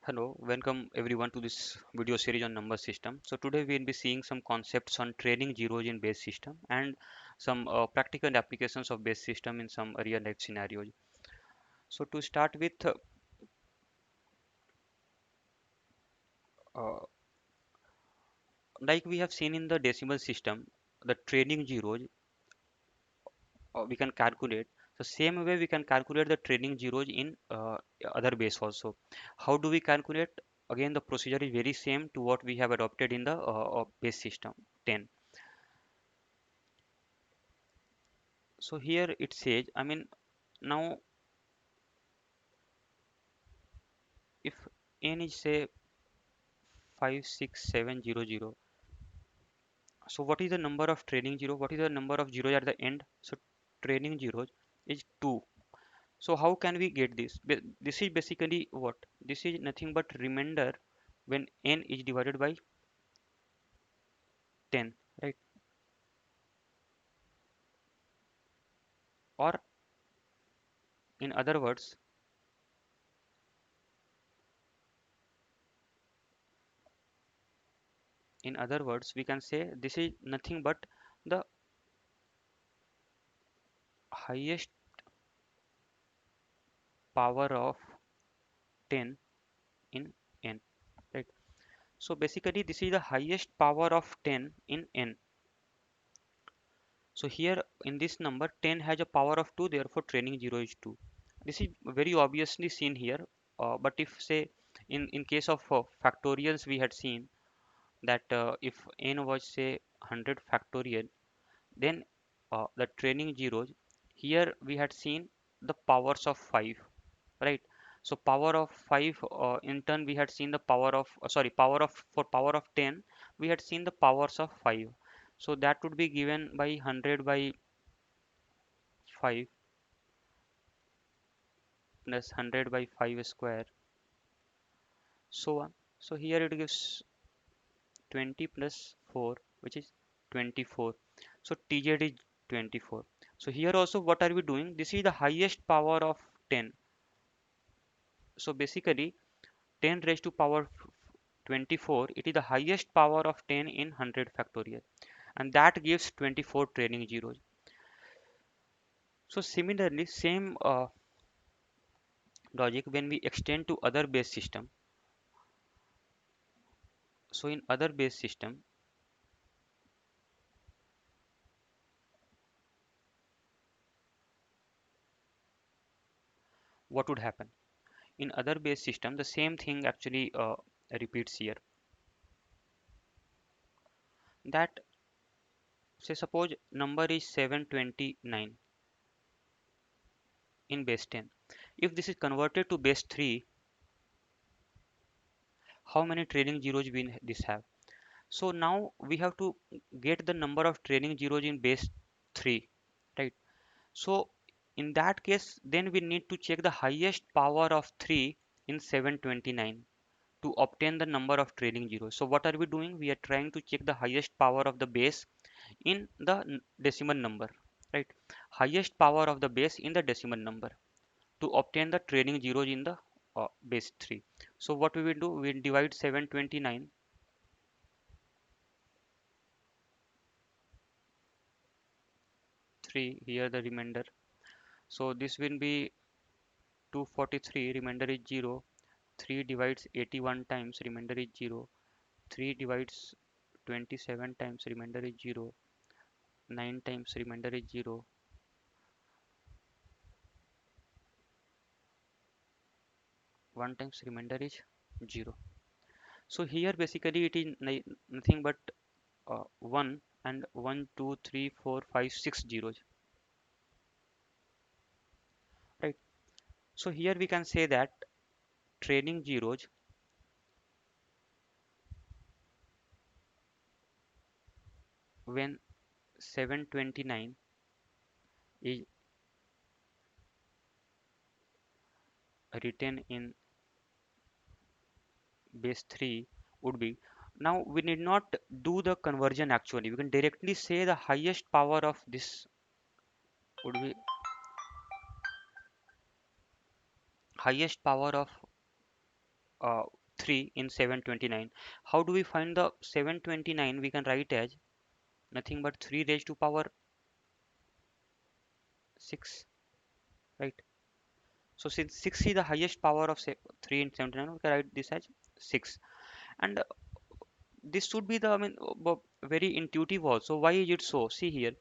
Hello, welcome everyone to this video series on number system. So today we will be seeing some concepts on training zeros in base system and some practical applications of base system in some real life scenarios. So to start with, uh, like we have seen in the decimal system, the training zeros we can calculate. So same way we can calculate the training zeros in other base also. How do we calculate? Again, the procedure is very same to what we have adopted in the base system 10. So here it says, now if n is say 56700, so what is the number of trailing zero? What is the number of zeros at the end? So trailing zeros is 2. So how can we get this? This is basically what? This is nothing but remainder when n is divided by 10, right? Or in other words, we can say this is nothing but the highest power of 10 in n, right? So basically this is the highest power of 10 in n. So here in this number 10 has a power of 2, therefore training 0 is 2. This is very obviously seen here, but if say in case of factorials we had seen that if n was say 100 factorial, then the training zeros, here we had seen the powers of 5, right? So power of 5, in turn we had seen the power of power of, for power of 10 we had seen the powers of 5. So that would be given by 100 by 5 plus 100 by 5 square, so on. So here it gives 20 plus 4, which is 24. So TZ is 24. So here also what are we doing? This is the highest power of 10. So basically 10 raised to power 24, it is the highest power of 10 in 100 factorial, and that gives 24 trailing zeros. So similarly, same logic when we extend to other base system. So in other base system, what would happen? In other base system, the same thing actually repeats here. That, say suppose number is 729 in base 10. If this is converted to base 3, how many trailing zeros will this have? So now we have to get the number of trailing zeros in base 3, right? So in that case, then we need to check the highest power of 3 in 729 to obtain the number of trailing zeros. So what are we doing? We are trying to check the highest power of the base in the decimal number, right? Highest power of the base in the decimal number to obtain the trailing zeros in the base 3. So what we will do? We will divide 729 3, here the remainder. So this will be 243, remainder is 0. 3 divides 81 times, remainder is 0. 3 divides 27 times, remainder is 0. 9 times, remainder is 0. 1 times, remainder is 0. So here basically it is nothing but 1 and 1, 2, 3, 4, 5, 6 zeros, right? So here we can say that trailing zeros when 729 is written in base 3 would be, now we need not do the conversion actually, we can directly say the highest power of this would be highest power of uh, 3 in 729. How do we find the 729? We can write as nothing but 3 raised to power 6, right? So since 6 is the highest power of 3 in 79, we can write this as 6. And this should be the, I mean, very intuitive also. Why is it so? See here.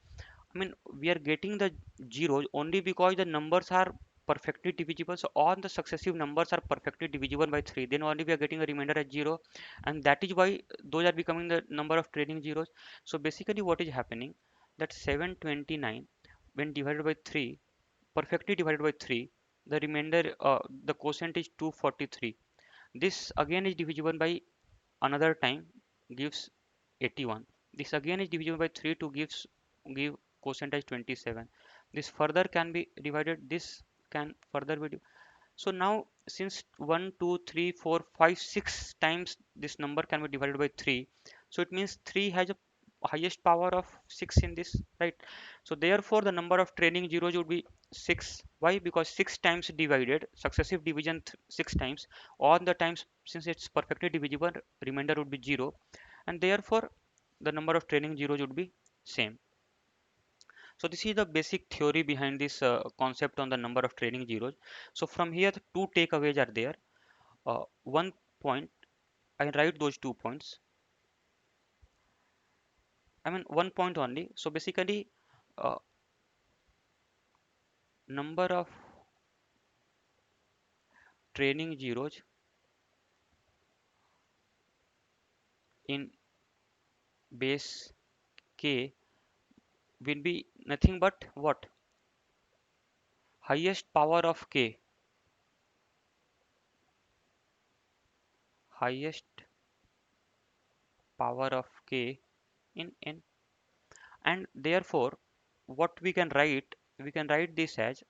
I mean, we are getting the zeros only because the numbers are perfectly divisible. So all the successive numbers are perfectly divisible by 3. Then only we are getting a remainder as 0. And that is why those are becoming the number of trailing zeros. So basically what is happening, that 729 when divided by 3, perfectly divided by 3, the remainder, the quotient is 243. This again is divisible by another time, gives 81. This again is divisible by 3 to give quotient as 27. This further can be divided, this can further be so now since 1 2 3 4 5 6 times this number can be divided by 3, so it means 3 has a highest power of 6 in this, right? So therefore the number of trailing zeros would be 6. Why? Because 6 times divided, successive division 6 times, all the times since it's perfectly divisible, remainder would be 0, and therefore the number of trailing zeros would be same. So this is the basic theory behind this concept on the number of trailing zeros. So from here, the two takeaways are there. One point, I write those 2 points. I mean, one point only. So basically, uh, number of trailing zeros in base k will be nothing but what? Highest power of k. Highest power of k in n. And therefore, what we can write this as,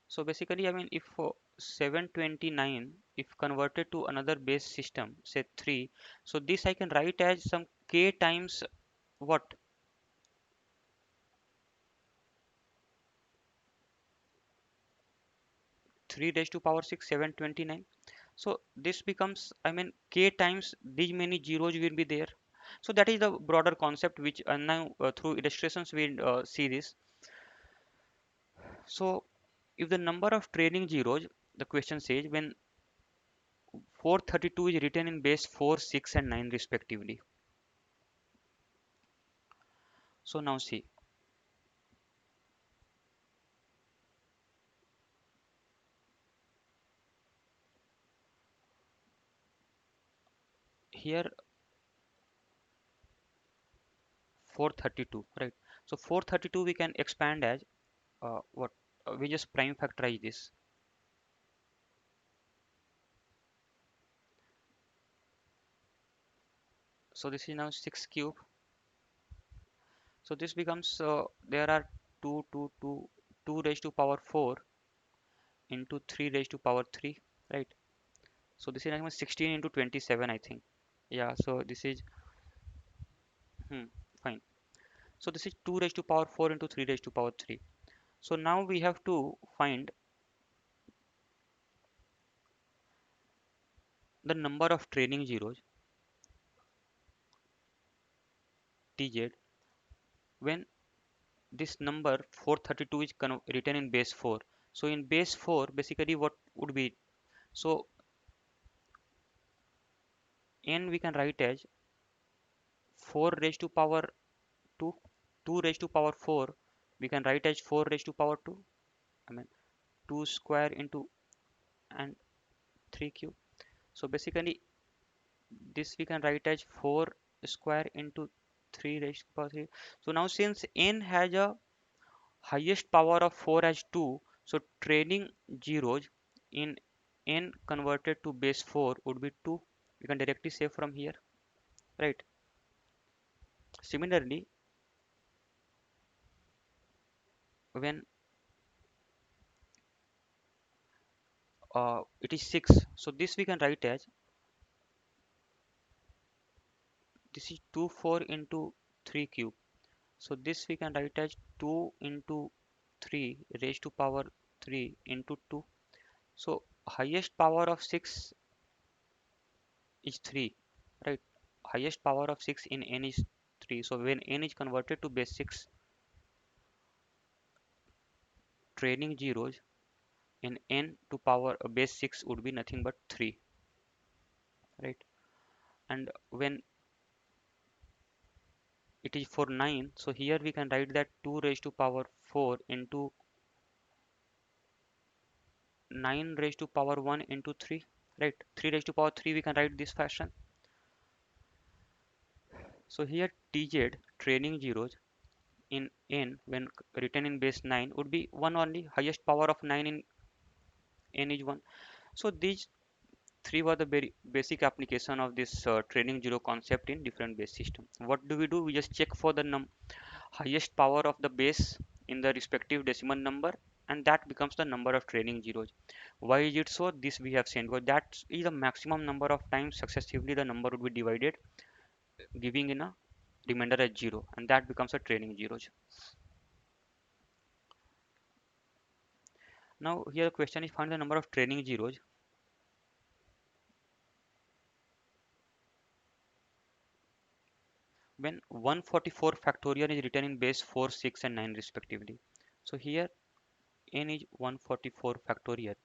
so basically, I mean, if 729, if converted to another base system, say 3, so this I can write as some k times what? 3 raised to power 6, 729. So this becomes, I mean, k times these many zeros will be there. So that is the broader concept which now through illustrations we see this. So if the number of trailing zeros, the question says when 432 is written in base 4, 6 and 9 respectively. So now see here 432, right? So 432 we can expand as what? We just prime factorize this. So this is now 6 cube. So this becomes there are 2 raised to power 4 into 3 raised to power 3, right? So this is like 16 into 27, I think. Yeah, so this is fine. So this is 2 raised to power 4 into 3 raised to power 3. So now we have to find the number of trailing zeros tz when this number 432 is written in base 4. So in base 4 basically what would be, so n we can write as 4 raised to power 2, 2 raised to power 4 we can write as 4 raised to power 2, I mean 2 square into and 3 cube. So basically this we can write as 4 square into 3 raised to power 3. So now since n has a highest power of 4 as 2, so trailing zeros in n converted to base 4 would be 2. We can directly say from here, right? Similarly, when it is 6, so this we can write as this is 2 4 into 3 cube. So this we can write as 2 into 3 raised to power 3 into 2. So highest power of 6 is 3, right? Highest power of 6 in n is 3. So when n is converted to base 6, trailing zeros in n to power base 6 would be nothing but 3, right? And when it is for 9, so here we can write that 2 raised to power 4 into 9 raised to power 1 into 3, right? 3 raised to power 3 we can write this fashion. So here tz trailing zeros in n when written in base 9 would be 1 only. Highest power of 9 in n is 1. So these three were the very basic application of this trailing zero concept in different base system. What do? We just check for the highest power of the base in the respective decimal number, and that becomes the number of trailing zeros. Why is it so? This we have seen, because that is the maximum number of times successively the number would be divided, giving in a remainder as 0, and that becomes a trailing zeros. Now here the question is, find the number of trailing zeros when 144 factorial is written in base 4, 6 and 9 respectively. So here n is 144 factorial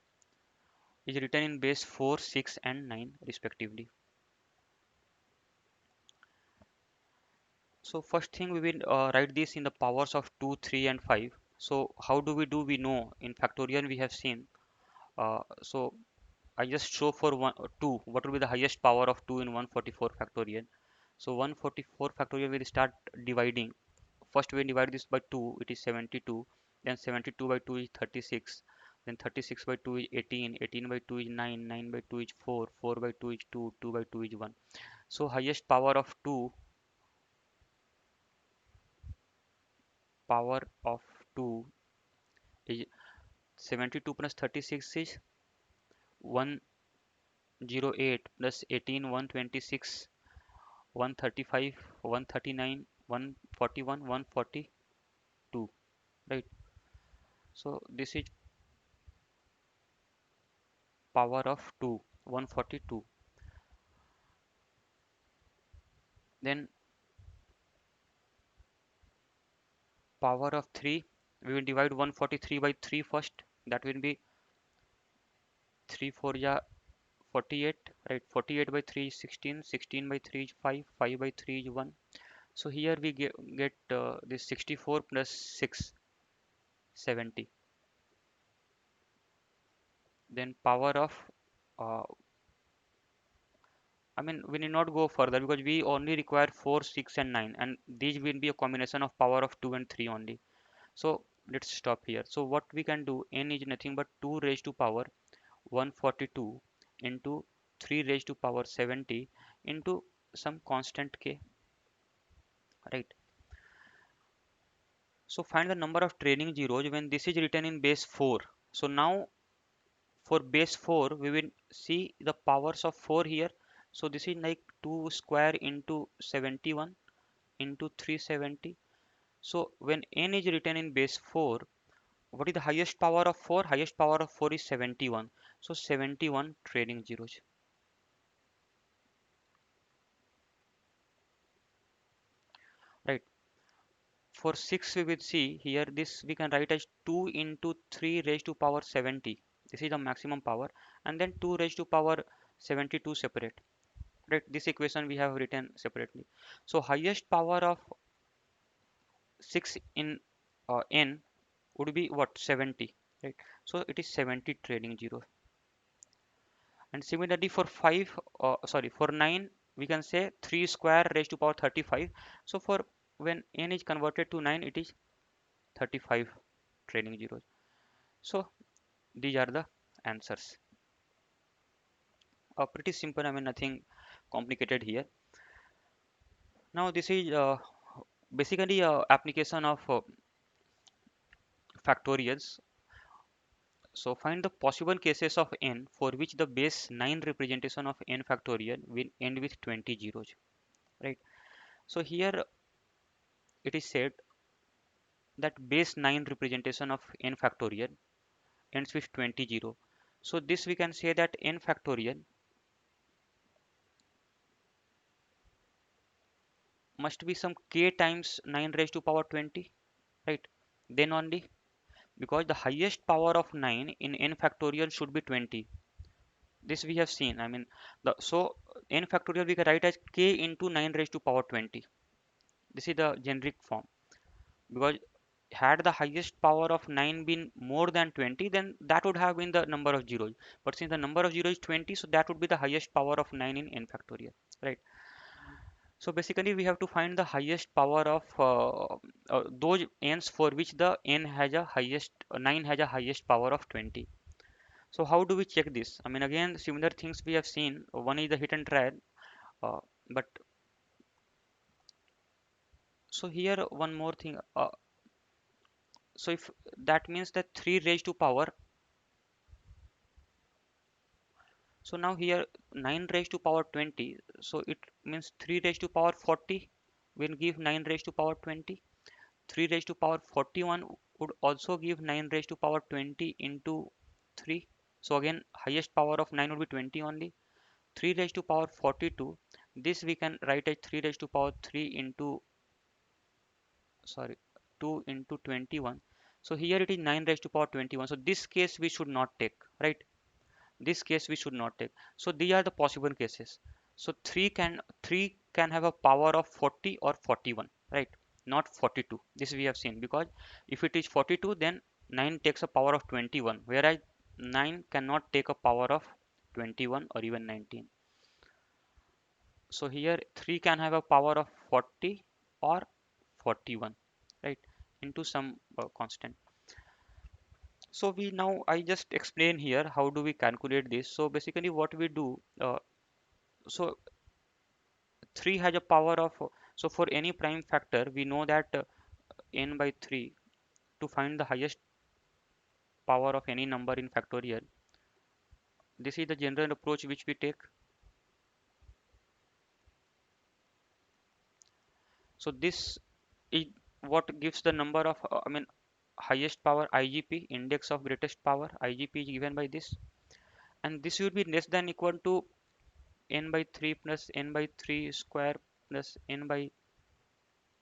is written in base 4, 6 and 9 respectively. So first thing we will write this in the powers of 2, 3 and 5. So how do? We know in factorial we have seen. So I just show for 2 what will be the highest power of 2 in 144 factorial. So 144 factorial will start dividing. First we divide this by 2, it is 72. Then 72 by 2 is 36. Then 36 by 2 is 18. 18 by 2 is 9. 9 by 2 is 4. 4 by 2 is 2. 2 by 2 is 1. So highest power of 2, power of 2 is 72 plus 36 is 108 plus 18 126 135 139 141 142, right? So this is power of 2, 142. Then power of 3, we will divide 143 by 3 first. That will be 3 4 ja 48, right? 48 by 3 is 16. 16 by 3 is 5. 5 by 3 is 1. So here we get this 64 plus 6, 70. Then power of uh, I mean, we need not go further because we only require 4, 6 and 9, and these will be a combination of power of 2 and 3 only. So let's stop here. So what we can do, n is nothing but 2 raised to power 142 into 3 raised to power 70 into some constant k, right? So find the number of trailing zeros when this is written in base 4. So now for base 4 we will see the powers of 4 here. So this is like 2 square into 71 into 370. So when n is written in base 4, what is the highest power of 4? Highest power of 4 is 71. So 71 trailing zeros, right? For 6 we will see here, this we can write as 2 into 3 raised to power 70. This is the maximum power, and then 2 raised to power 72 separate, right? This equation we have written separately. So highest power of 6 in n would be what? 70, right? So it is 70 trailing zeros. And similarly for 5, for 9 we can say 3 square raised to power 35. So for when n is converted to 9, it is 35 trailing zeros. So these are the answers. Pretty simple, I mean nothing complicated here. Now this is basically application of factorials. So find the possible cases of n for which the base 9 representation of n factorial will end with 20 zeros, right? So here it is said that base 9 representation of n factorial ends with 20 0. So this we can say that n factorial must be some k times 9 raised to power 20, right? Then only, because the highest power of 9 in n factorial should be 20. This we have seen. I mean, so n factorial we can write as k into 9 raised to power 20. This is the generic form, because had the highest power of 9 been more than 20, then that would have been the number of zeros. But since the number of zeros is 20, so that would be the highest power of 9 in n factorial, right? So basically we have to find the highest power of those n's for which the n has a highest 9 has a highest power of 20. So how do we check this? I mean, again, similar things we have seen. One is the hit and trial, but so here one more thing. So if that means that 3 raised to power, so now here 9 raised to power 20, so it means 3 raised to power 40 will give 9 raised to power 20. 3 raised to power 41 would also give 9 raised to power 20 into 3. So again, highest power of 9 would be 20 only. 3 raised to power 42, this we can write as 3 raised to power 3 into, sorry, 2 into 21. So here it is 9 raised to power 21. So this case we should not take, right? This case we should not take. So these are the possible cases. So 3 can have a power of 40 or 41, right? Not 42. This we have seen, because if it is 42, then 9 takes a power of 21, whereas 9 cannot take a power of 21 or even 19. So here 3 can have a power of 40 or 41, right, into some constant. So we now, I just explain here how do we calculate this. So basically what we do, so 3 has a power of, so for any prime factor we know that n by 3, to find the highest power of any number in factorial, this is the general approach which we take. So this is what gives the number of, I mean, highest power, IGP, index of greatest power. IGP is given by this, and this will be less than equal to n by 3 plus n by 3 square plus n by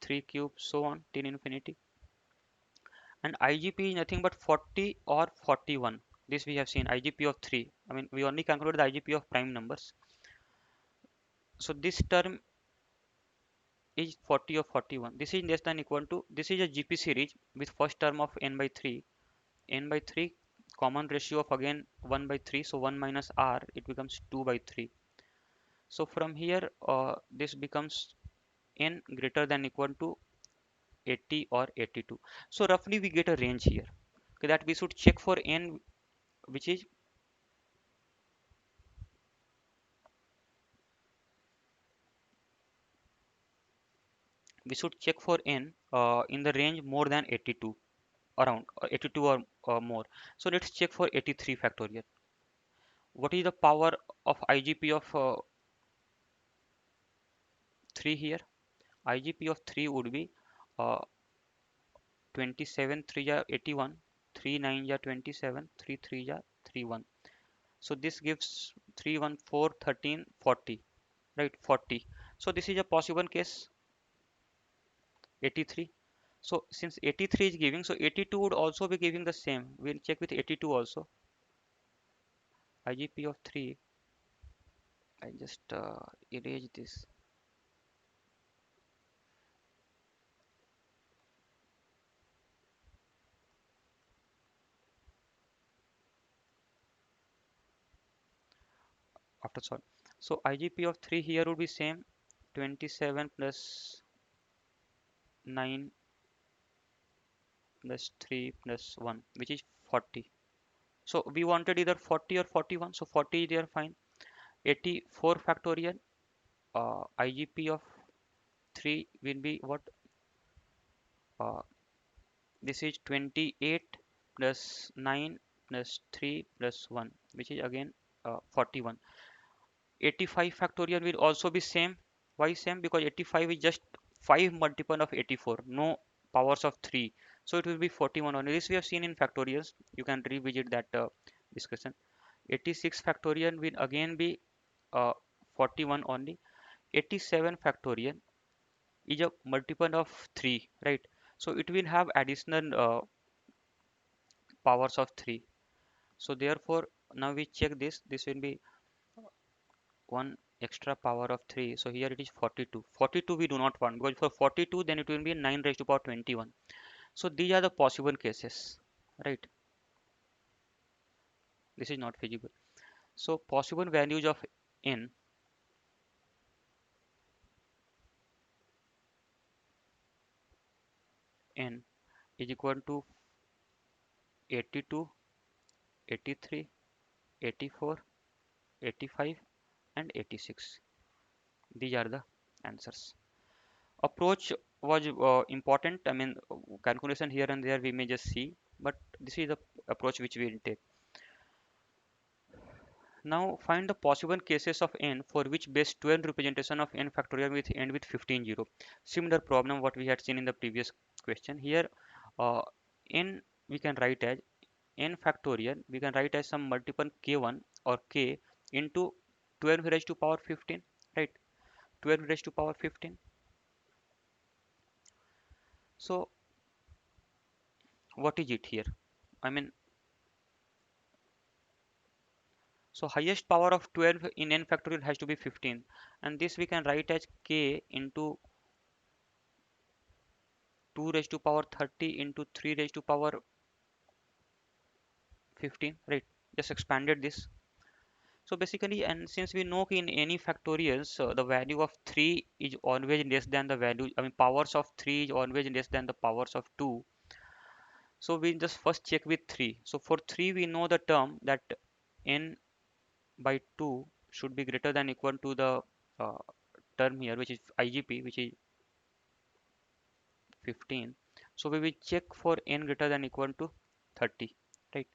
3 cube, so on till infinity. And IGP is nothing but 40 or 41. This we have seen, IGP of 3. I mean, we only calculate the IGP of prime numbers. So this term is 40 or 41. This is less than equal to, this is a GP series with first term of n by 3. N by 3 common ratio of again 1 by 3. So 1 minus r, it becomes 2 by 3. So from here, this becomes n greater than equal to 80 or 82. So roughly we get a range here, okay, that we should check for n, which is, we should check for n in the range more than 82, around 82 or more. So let's check for 83 factorial. What is the power of IGP of 3 here? IGP of 3 would be uh, 27 3 ja 81, 3 9 ja 27, 3 3 ja 31. So this gives 3 1 4 13 40, right? 40. So this is a possible case, 83. So since 83 is giving, so 82 would also be giving the same. We'll check with 82 also. IGP of 3, I just erase this. After solve. So IGP of 3 here would be same, 27 plus 9 plus 3 plus 1, which is 40. So we wanted either 40 or 41. So 40 they are fine. 84 factorial, IGP of 3 will be what? Uh, this is 28 plus 9 plus 3 plus 1, which is again 41. 85 factorial will also be same. Why same? Because 85 is just 5 multiple of 84, no powers of 3. So it will be 41 only. This we have seen in factorials. You can revisit that discussion. 86 factorial will again be 41 only. 87 factorial is a multiple of 3, right? So it will have additional powers of 3. So therefore, now we check this. This will be one extra power of 3. So here it is 42. 42 we do not want, because for 42 then it will be 9 raised to power 21. So these are the possible cases, right? This is not feasible. So possible values of n, n is equal to 82, 83, 84, 85 and 86. These are the answers. Approach was important. I mean, calculation here and there we may just see, but this is the approach which we will take. Now find the possible cases of n for which base 12 representation of n factorial with end with 15 0. Similar problem what we had seen in the previous question. Here n we can write as n factorial, we can write as some multiple k1 or k into 12 raised to power 15, right? 12 raised to power 15. So what is it here? I mean, so highest power of 12 in n factorial has to be 15, and this we can write as k into 2 raised to power 30 into 3 raised to power 15, right? Just expanded this. So basically, and since we know in any factorials the value of 3 is always less than the value, I mean powers of 3 is always less than the powers of 2. So we just first check with 3. So for 3 we know the term that n by 2 should be greater than equal to the uh, term here, which is IGP, which is 15. So we will check for n greater than equal to 30, right?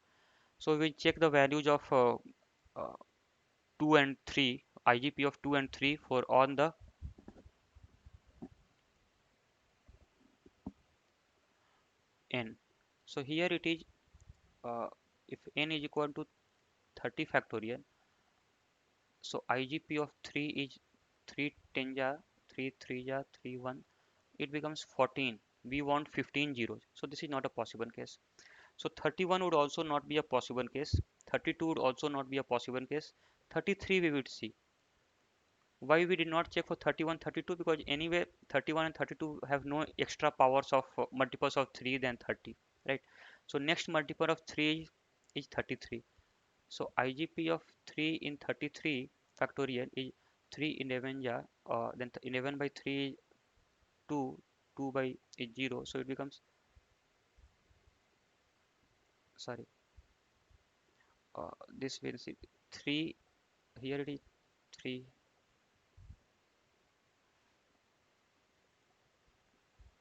So we check the values of uh, 2 and 3, IGP of 2 and 3 for on the n. So here it is, uh, if n is equal to 30 factorial, so IGP of 3 is 3 10 ja, 3 3 ja, 3 1, it becomes 14. We want 15 zeros. So this is not a possible case. So 31 would also not be a possible case. 32 would also not be a possible case. 33 we would see. Why we did not check for 31, 32? Because anyway 31 and 32 have no extra powers of multiples of 3 than 30, right? So next multiple of 3 is 33. So IGP of 3 in 33 factorial is 3 11 ja, then 11 by 3 is 2, 2 by is 0. So it becomes, sorry, this will see 3, here it is 3,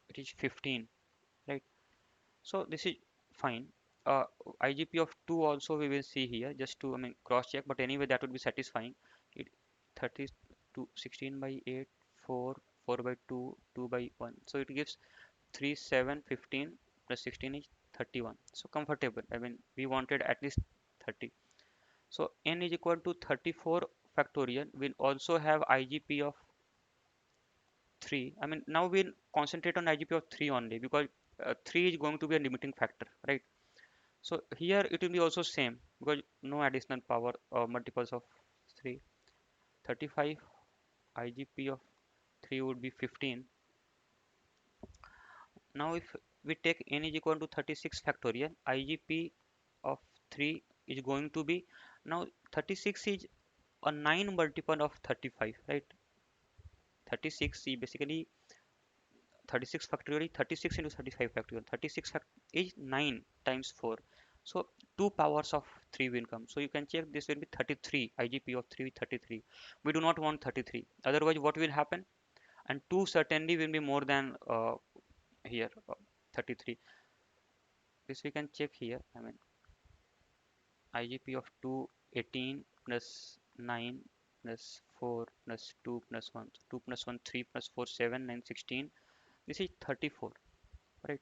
it is 15, right? So this is fine. uh, IGP of 2 also we will see here, just to, I mean, cross check, but anyway that would be satisfying. It 32 16 by 8 4 4 by 2 2 by 1, so it gives 3 7 15 plus 16 is 31. So comfortable, I mean we wanted at least 30. So n is equal to 34 factorial will also have IGP of 3. I mean now we'll concentrate on IGP of 3 only, because 3 is going to be a limiting factor, right? So here it will be also same, because no additional power or multiples of 3. 35 IGP of 3 would be 15. Now if we take n is equal to 36 factorial, IGP of 3 is going to be, now 36 is a 9 multiple of 35, right? 36 is basically 36 factorial is 36 into 35 factorial. 36 is 9 times 4. So 2 powers of 3 will come. So you can check, this will be 33. IGP of 3 33. We do not want 33. Otherwise what will happen? And 2 certainly will be more than here 33. This we can check here. I mean IGP of 2 18 plus 9. plus 4 plus 2 plus 1. So 2 plus 1, 3 plus 4, 7, 9, 16. This is 34, right?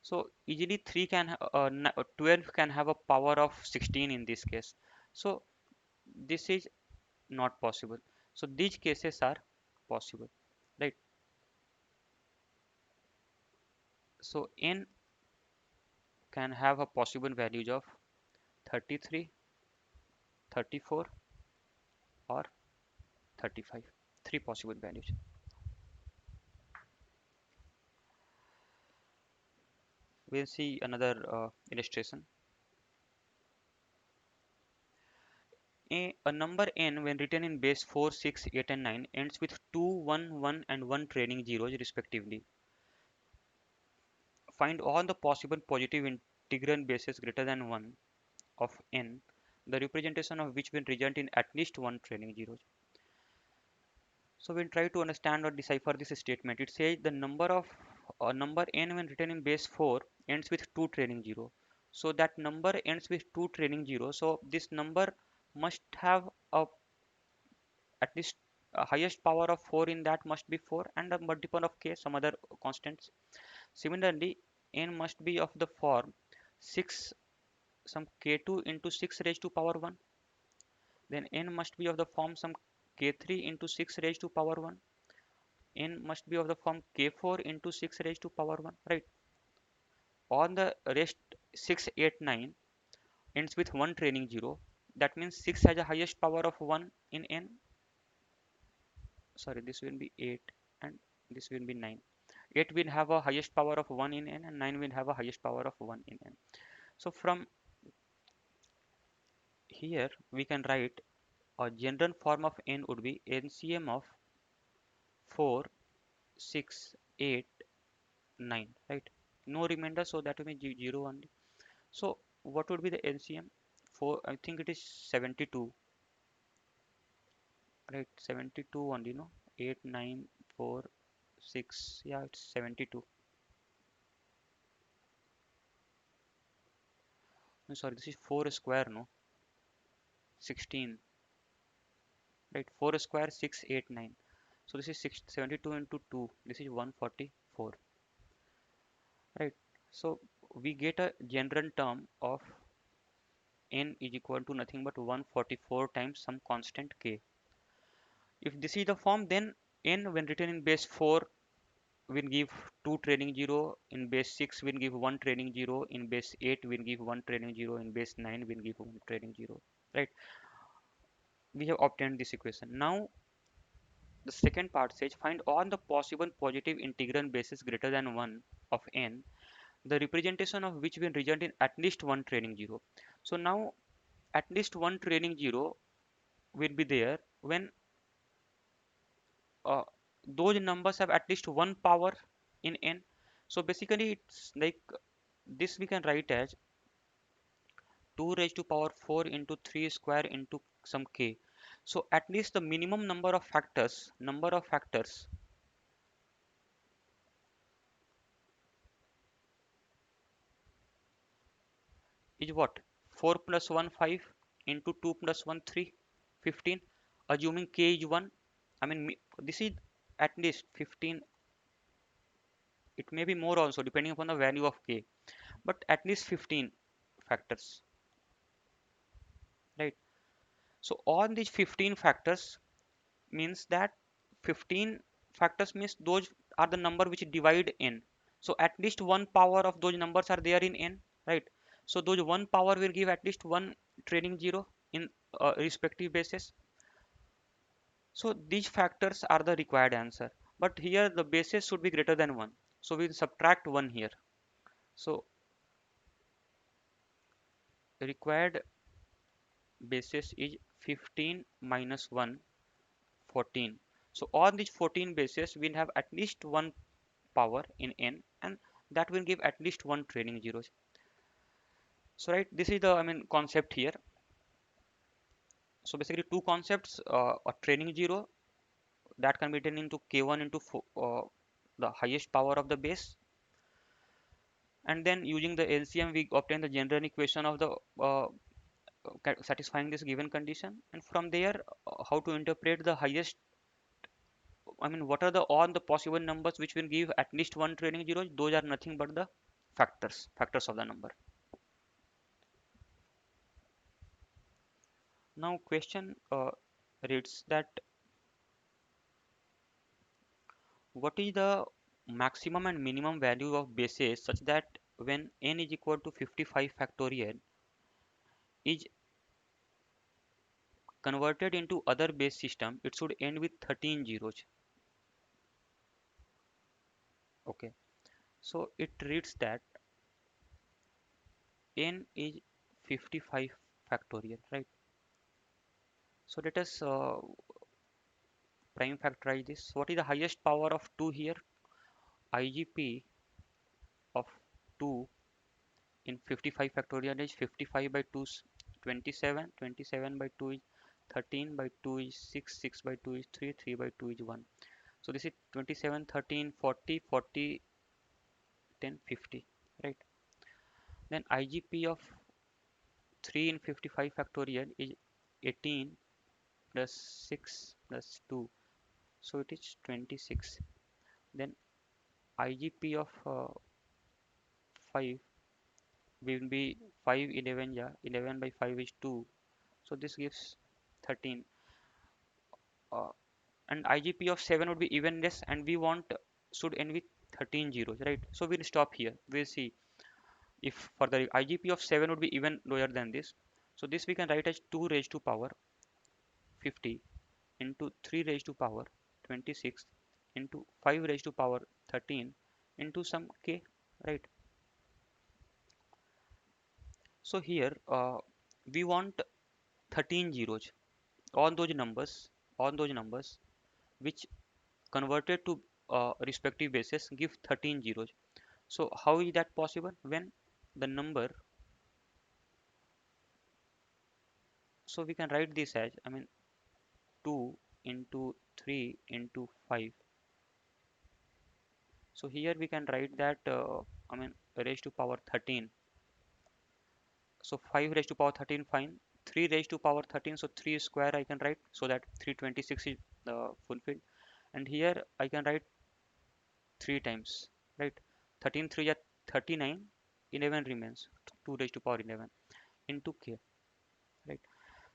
So easily 12 can have a power of 16 in this case. So this is not possible. So these cases are possible, right? So n can have a possible values of 33, 34 or 35. Three possible values. We'll see another illustration. A number n when written in base 4, 6, 8 and 9 ends with 2, 1, 1 and 1 trailing zeros respectively. Find all the possible positive integer bases greater than 1 of n, the representation of which will result in at least one trailing zero. So we'll try to understand or decipher this statement. It says the number n when written in base 4 ends with 2 trailing zero. So that number ends with 2 trailing zero. So this number must have a at least a highest power of 4 in that must be 4 and a multiple of k some other constants. Similarly, n must be of the form 6 some k2 into 6 raised to power 1. Then n must be of the form some k3 into 6 raised to power 1. N must be of the form k4 into 6 raised to power 1, right? On the rest 6, 8, 9 ends with 1 trailing 0. That means 6 has a highest power of 1 in n. Sorry, this will be 8 and this will be 9. 8 will have a highest power of 1 in n and 9 will have a highest power of 1 in n. So from here we can write a general form of n would be NCM of 4, 6, 8, 9, right? No remainder, so that will be 0 only. So what would be the LCM? For I think it is 72, right? 72 only, no? 8, 9, 4, 6. Yeah, it's 72. No, sorry, this is 4 square, no? 16, right? 4 square, 6, 8, 9. So this is 72 into 2. This is 144, right? So we get a general term of n is equal to nothing but 144 times some constant k. If this is the form, then n when written in base 4 will give 2 trailing 0, in base 6 will give 1 trailing 0, in base 8 will give 1 trailing 0, in base 9 will give 1 trailing 0, right? We have obtained this equation. Now the second part says find all the possible positive integral bases greater than 1 of n, the representation of which will result in at least one trailing 0. So now at least one trailing 0 will be there when uh, those numbers have at least one power in n. So basically it's like this we can write as 2 raised to power 4 into 3 square into some k. So at least the minimum number of factors is what? 4 plus 1 5 into 2 plus 1 3 15, assuming k is 1. I mean this is at least 15. It may be more also depending upon the value of k, but at least 15 factors, right? So all these 15 factors means that 15 factors means those are the number which divide n. So at least one power of those numbers are there in n, right? So those one power will give at least one trailing zero in respective basis. So these factors are the required answer, but here the basis should be greater than 1, so we'll subtract 1 here. So required basis is 15 minus 1, 14. So all these 14 bases will have at least one power in n, and that will give at least one trailing zeros. So right, this is the concept here. So basically two concepts, a trailing zero that can be written into k1 into the highest power of the base, and then using the LCM we obtain the general equation of the satisfying this given condition, and from there how to interpret the highest, I mean what are the all the possible numbers which will give at least one trailing zero. Those are nothing but the factors of the number. Now question reads that what is the maximum and minimum value of bases such that when n is equal to 55 factorial is converted into other base system, it should end with 13 zeros. Okay, so it reads that n is 55 factorial, right? So let us prime factorize this. What is the highest power of 2 here? IGP of 2 in 55 factorial is 55 by 2 is 27, 27 by 2 is 13, by 2 is 6, 6 by 2 is 3, 3 by 2 is 1. So this is 27, 13, 40, 40, 10, 50, right? Then IGP of 3 in 55 factorial is 18 plus 6 plus 2. So it is 26. Then IGP of 5 will be 5, 11, yeah, 11 by 5 is 2. So this gives 13. Uh, and IGP of 7 would be even less, and we want should end with 13 zeros, right? So we'll stop here. We'll see if for the IGP of 7 would be even lower than this. So this we can write as 2 raised to power 50 into 3 raised to power 26 into 5 raised to power 13 into some k, right? So here we want 13 zeros on those numbers which converted to respective bases give 13 zeros. So how is that possible when the number, so we can write this as, I mean 2 into 3 into 5. So here we can write that I mean raised to power 13. So 5 raised to power 13 fine. 3 raised to power 13, so 3 square I can write, so that 326 is fulfilled. And here I can write 3 times, right? 13 3 are 39, 11 remains, 2 raised to power 11 into k, right?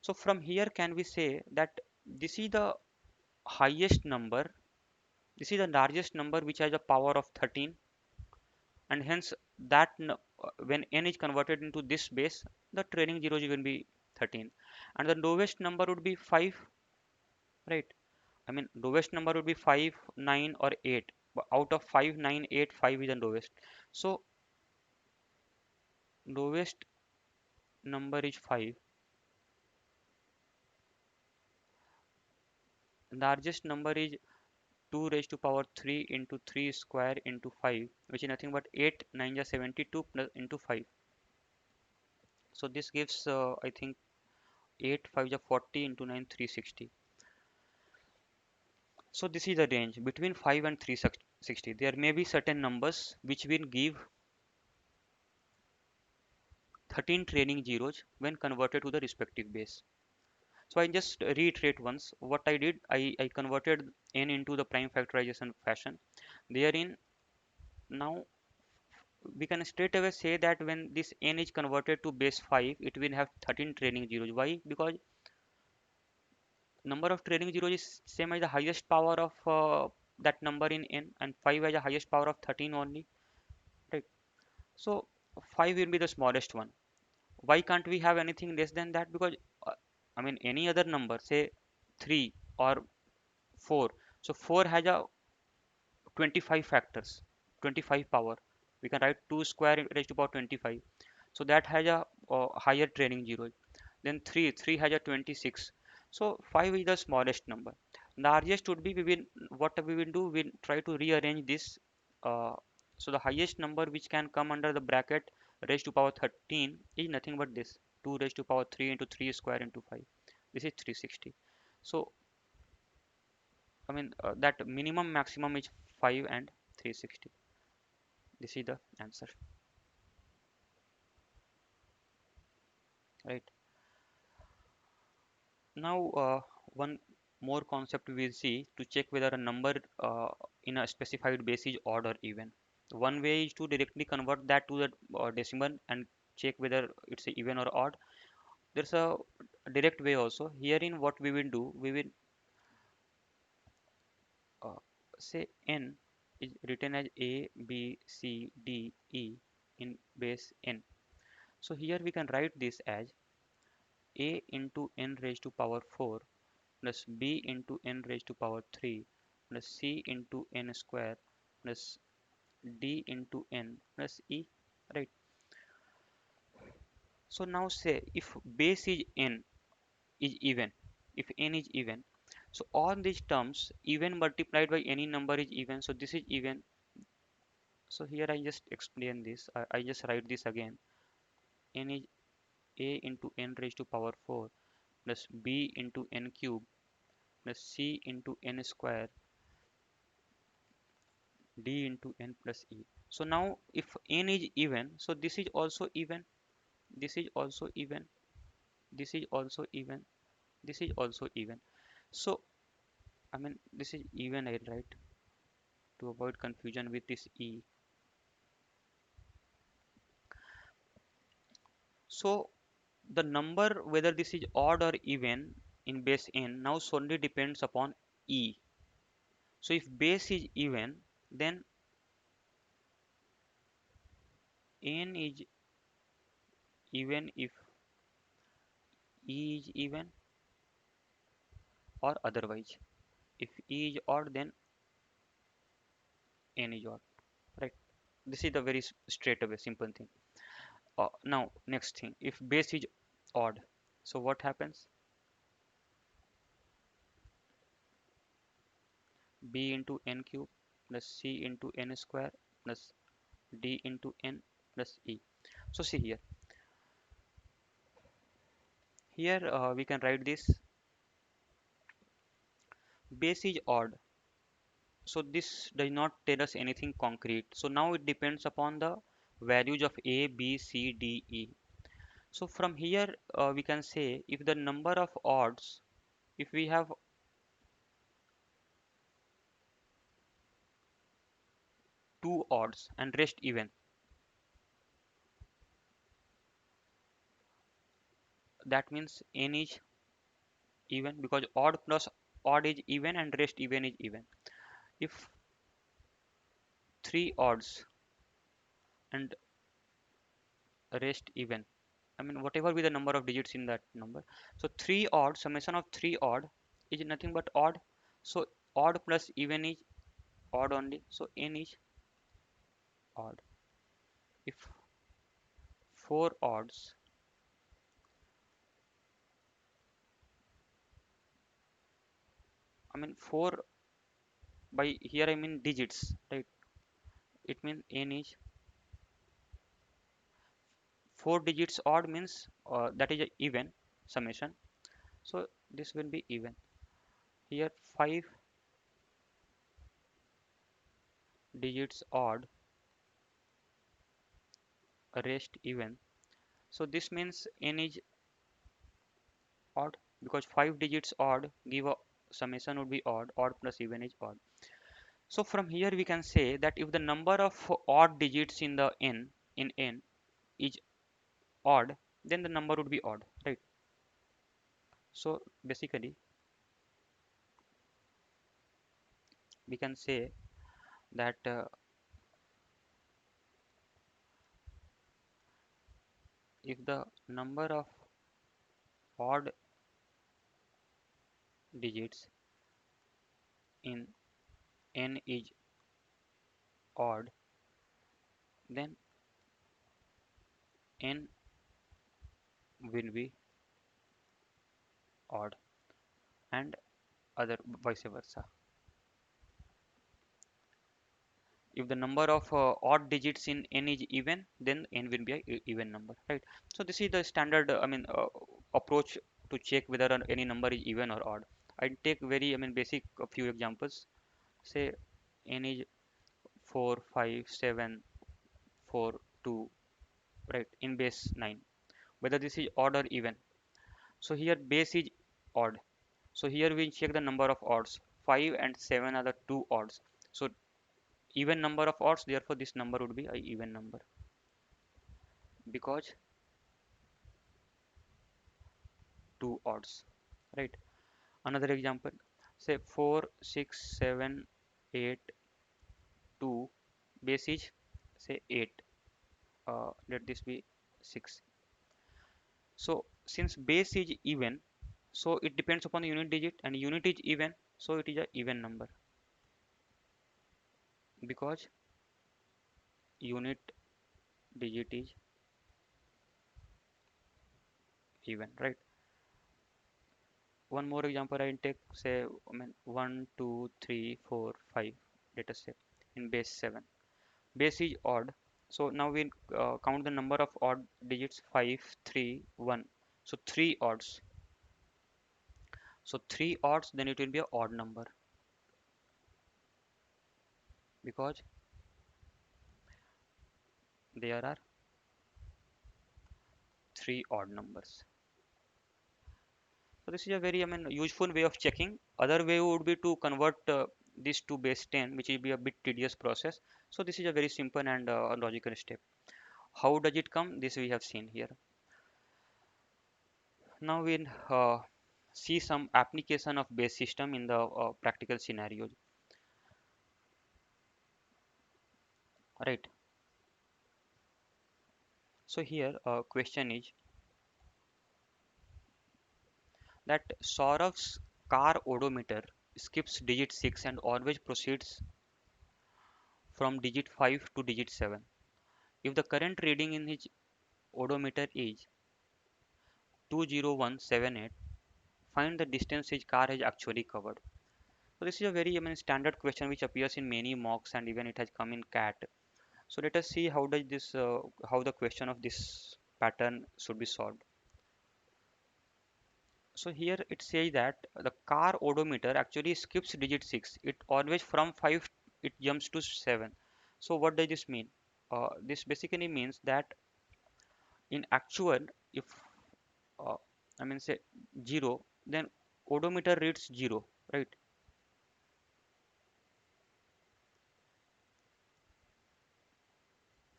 So from here can we say that this is the highest number, this is the largest number which has a power of 13, and hence that when n is converted into this base, the trailing zeros will be 13, and the lowest number would be 5, right? I mean lowest number would be 5, 9 or 8. But out of 5, 9, 8, 5 is the lowest. So lowest number is 5, largest number is 2 raised to power 3 into 3 square into 5, which is nothing but 8, 9 is 72 plus into 5. So this gives I think 8, 5 is 40 into 9, 360. So this is the range between 5 and 360. There may be certain numbers which will give 13 trailing zeros when converted to the respective base. So I just reiterate once what I did. I converted n into the prime factorization fashion. Therein now we can straight away say that when this n is converted to base 5, it will have 13 trailing zeros. Why? Because number of trailing zeros is same as the highest power of that number in n, and 5 has the highest power of 13 only, right? So 5 will be the smallest one. Why can't we have anything less than that? Because I mean any other number, say 3 or 4. So 4 has a 25 factors, 25 power. We can write 2 square raised to power 25. So that has a higher trailing zero. Then 3 has a 26. So 5 is the smallest number. Largest would be, we will, what we will do, we'll try to rearrange this. Uh, so the highest number which can come under the bracket raised to power 13 is nothing but this 2 raised to power 3 into 3 square into 5. This is 360. So I mean that minimum maximum is 5 and 360. This is the answer, right? Now, one more concept we will see to check whether a number in a specified base is odd or even. One way is to directly convert that to the decimal and check whether it's a even or odd. There's a direct way also. Herein, what we will do, we will uh, say n is written as a, b, c, d, e in base n. So here we can write this as a into n raised to power 4 plus b into n raised to power 3 plus c into n square plus d into n plus e, right? So now say if base is n is even, if n is even, so all these terms even multiplied by any number is even, so this is even. So here I just explain this, I just write this again. N is a into n raised to power 4 plus b into n cube plus c into n square d into n plus e. So now if n is even, so this is also even, this is also even, this is also even, this is also even. So I mean this is even, I write to avoid confusion with this e. So the number whether this is odd or even in base n now solely depends upon e. So if base is even, then n is even if e is even, or otherwise if e is odd then n is odd, right? This is the very straight away simple thing. Now next thing, if base is odd, so what happens? B into n cube plus c into n square plus d into n plus e. So see here, we can write this base is odd, so this does not tell us anything concrete. So now it depends upon the values of a, b, c, d, e. So from here we can say if the number of odds, if we have two odds and rest even, that means n is even, because odd plus odd is even and rest even is even. If three odds and rest even, I mean whatever be the number of digits in that number, so three odd, summation of three odd is nothing but odd. So odd plus even is odd only, so n is odd. If four odds, I mean four, by here I mean digits, right? It means n is four digits odd means that is a even summation, so this will be even. Here five digits odd, rest even, so this means n is odd, because five digits odd give a summation would be odd, odd plus even is odd. So from here we can say that if the number of odd digits in the n, in n is odd, then the number would be odd, right? So basically we can say that if the number of odd digits in n is odd, then n will be odd, and other vice versa. If the number of odd digits in n is even, then n will be a even number, right? So this is the standard approach to check whether any number is even or odd. I take very, I mean basic a few examples. Say n is 4, 5, 7, 4, 2, right, in base 9, whether this is odd or even. So here base is odd. So here we check the number of odds. 5 and 7 are the two odds. So even number of odds, therefore this number would be a even number because two odds, right? Another example, say 4, 6, 7, 8, 2, base is say 8. Let this be 6. So since base is even, so it depends upon the unit digit, and unit is even, so it is a even number because unit digit is even, right? One more example I take, say, I mean 1, 2, 3, 4, 5, let us say, in base 7. Base is odd, so now we count the number of odd digits: 5, 3, 1. So 3 odds. So 3 odds, then it will be a odd number because there are 3 odd numbers. So this is a very, I mean, useful way of checking. Other way would be to convert this to base 10, which will be a bit tedious process. So this is a very simple and logical step. How does it come? This we have seen here. Now we'll see some application of base system in the practical scenarios. Right. So here question is that Saurav's car odometer skips digit 6 and always proceeds from digit 5 to digit 7. If the current reading in his odometer is 20178, find the distance his car has actually covered. So this is a very, I mean, standard question which appears in many mocks and even it has come in CAT. So let us see how does this how the question of this pattern should be solved. So here it says that the car odometer actually skips digit 6. It always from 5 it jumps to 7. So what does this mean? This basically means that in actual, if uh, I mean say 0, then odometer reads 0, right?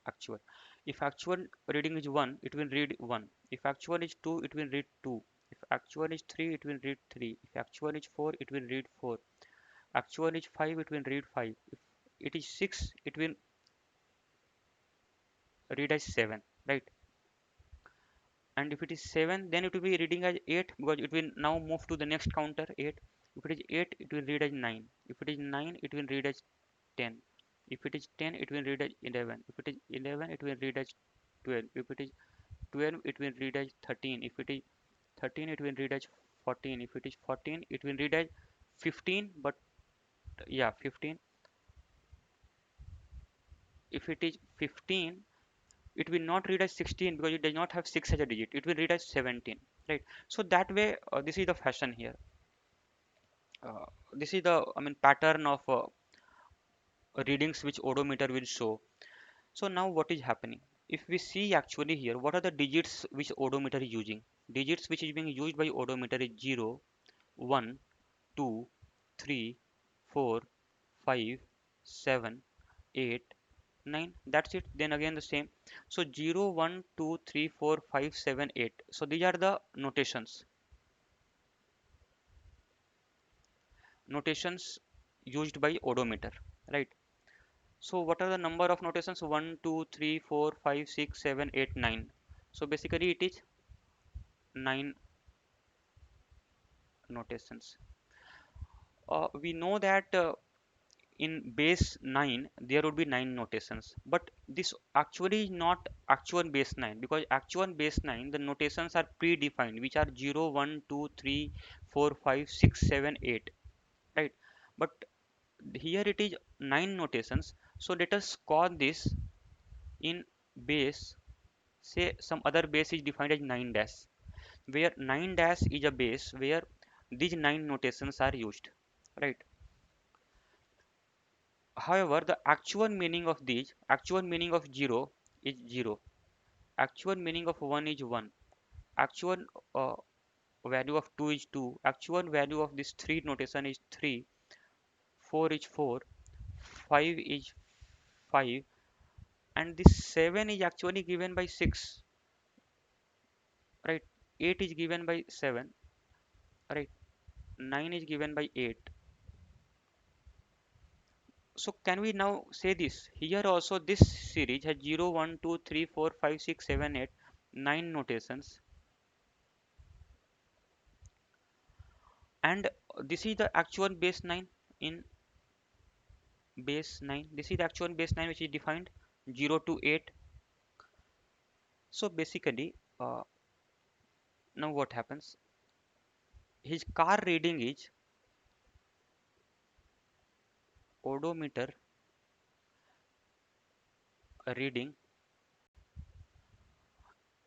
Actual. If actual reading is 1, it will read 1. If actual is 2, it will read 2. If actual is 3, it will read 3. If actual is 4, it will read 4. Actual is 5, it will read 5. If it is 6, it will read as 7, right? And if it is 7, then it will be reading as 8 because it will now move to the next counter 8. If it is 8, it will read as 9. If it is 9, it will read as 10. If it is 10, it will read as 11. If it is 11, it will read as 12. If it is 12, it will read as 13. If it is 13, it will read as 14. If it is 14, it will read as 15. But yeah, 15. If it is 15, it will not read as 16 because it does not have 6 as a digit. It will read as 17, right? So that way, this is the fashion here. This is the, I mean, pattern of readings which odometer will show. So now what is happening? If we see actually here, what are the digits which odometer is using? Digits which is being used by odometer is 0, 1, 2, 3, 4, 5, 7, 8, 9. That's it. Then again the same. So 0, 1, 2, 3, 4, 5, 7, 8. So these are the notations used by odometer, right? So what are the number of notations? 1, 2, 3, 4, 5, 6, 7, 8, 9. So basically it is 9 notations. We know that in base 9 there would be 9 notations, but this actually is not actual base 9 because actual base 9 the notations are predefined, which are 0, 1, 2, 3, 4, 5, 6, 7, 8, right? But here it is 9 notations. So let us call this in base, say some other base is defined as 9 dash, where 9 dash is a base where these 9 notations are used, right? However, the actual meaning of these, actual meaning of 0 is 0, actual meaning of 1 is 1, actual uh, value of 2 is 2, actual value of this 3 notation is 3, 4 is 4, 5 is 5, and this 7 is actually given by 6, right? 8 is given by 7, right? 9 is given by 8. So can we now say this? Here also this series has 0, 1, 2, 3, 4, 5, 6, 7, 8, 9 notations, and this is the actual base 9 in base 9. This is the actual base 9 which is defined 0 to 8. So basically, now what happens? His car reading is odometer reading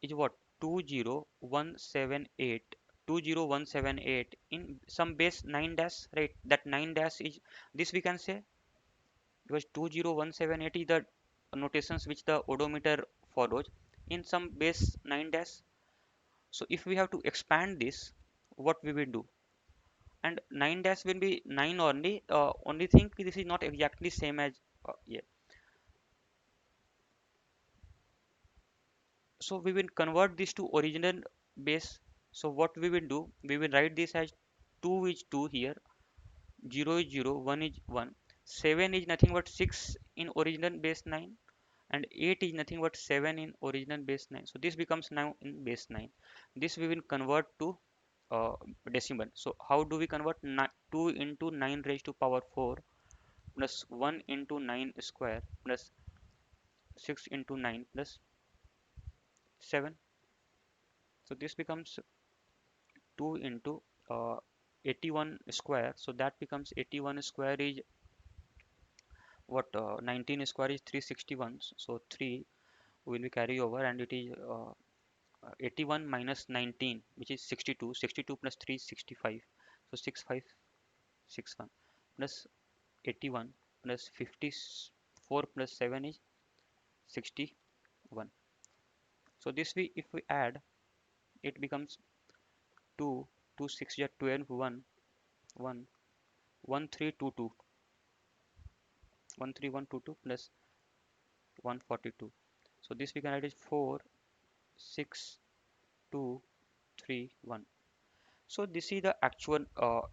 is what? 20178. 20178 in some base 9 dash, right? That 9 dash is this we can say, because 20178 is the notations which the odometer follows in some base 9 dash. So if we have to expand this, what we will do? And 9 dash will be 9 only. Only thing this is not exactly same as yeah. So we will convert this to original base. So what we will do? We will write this as 2 is 2 here, 0 is 0, 1 is 1, 7 is nothing but 6 in original base 9, and 8 is nothing but 7 in original base 9. So this becomes now in base 9. This we will convert to decimal. So how do we convert 2 into 9 raised to power 4 plus 1 into 9 square plus 6 into 9 plus 7? So this becomes 2 into 81 square. So that becomes 81 square is what? 19 square is 361. So 3 will be carry over, and it is 81 minus 19, which is 62. 62 plus 3 is 65. So 6561 plus 81 plus 54 plus 7 is 61. So this we, if we add, it becomes 2, 2, 6 is 12, 1, 1, 1322, 13122 plus 142. So this we can write is 4, 6, 2, 3, 1. So this is the actual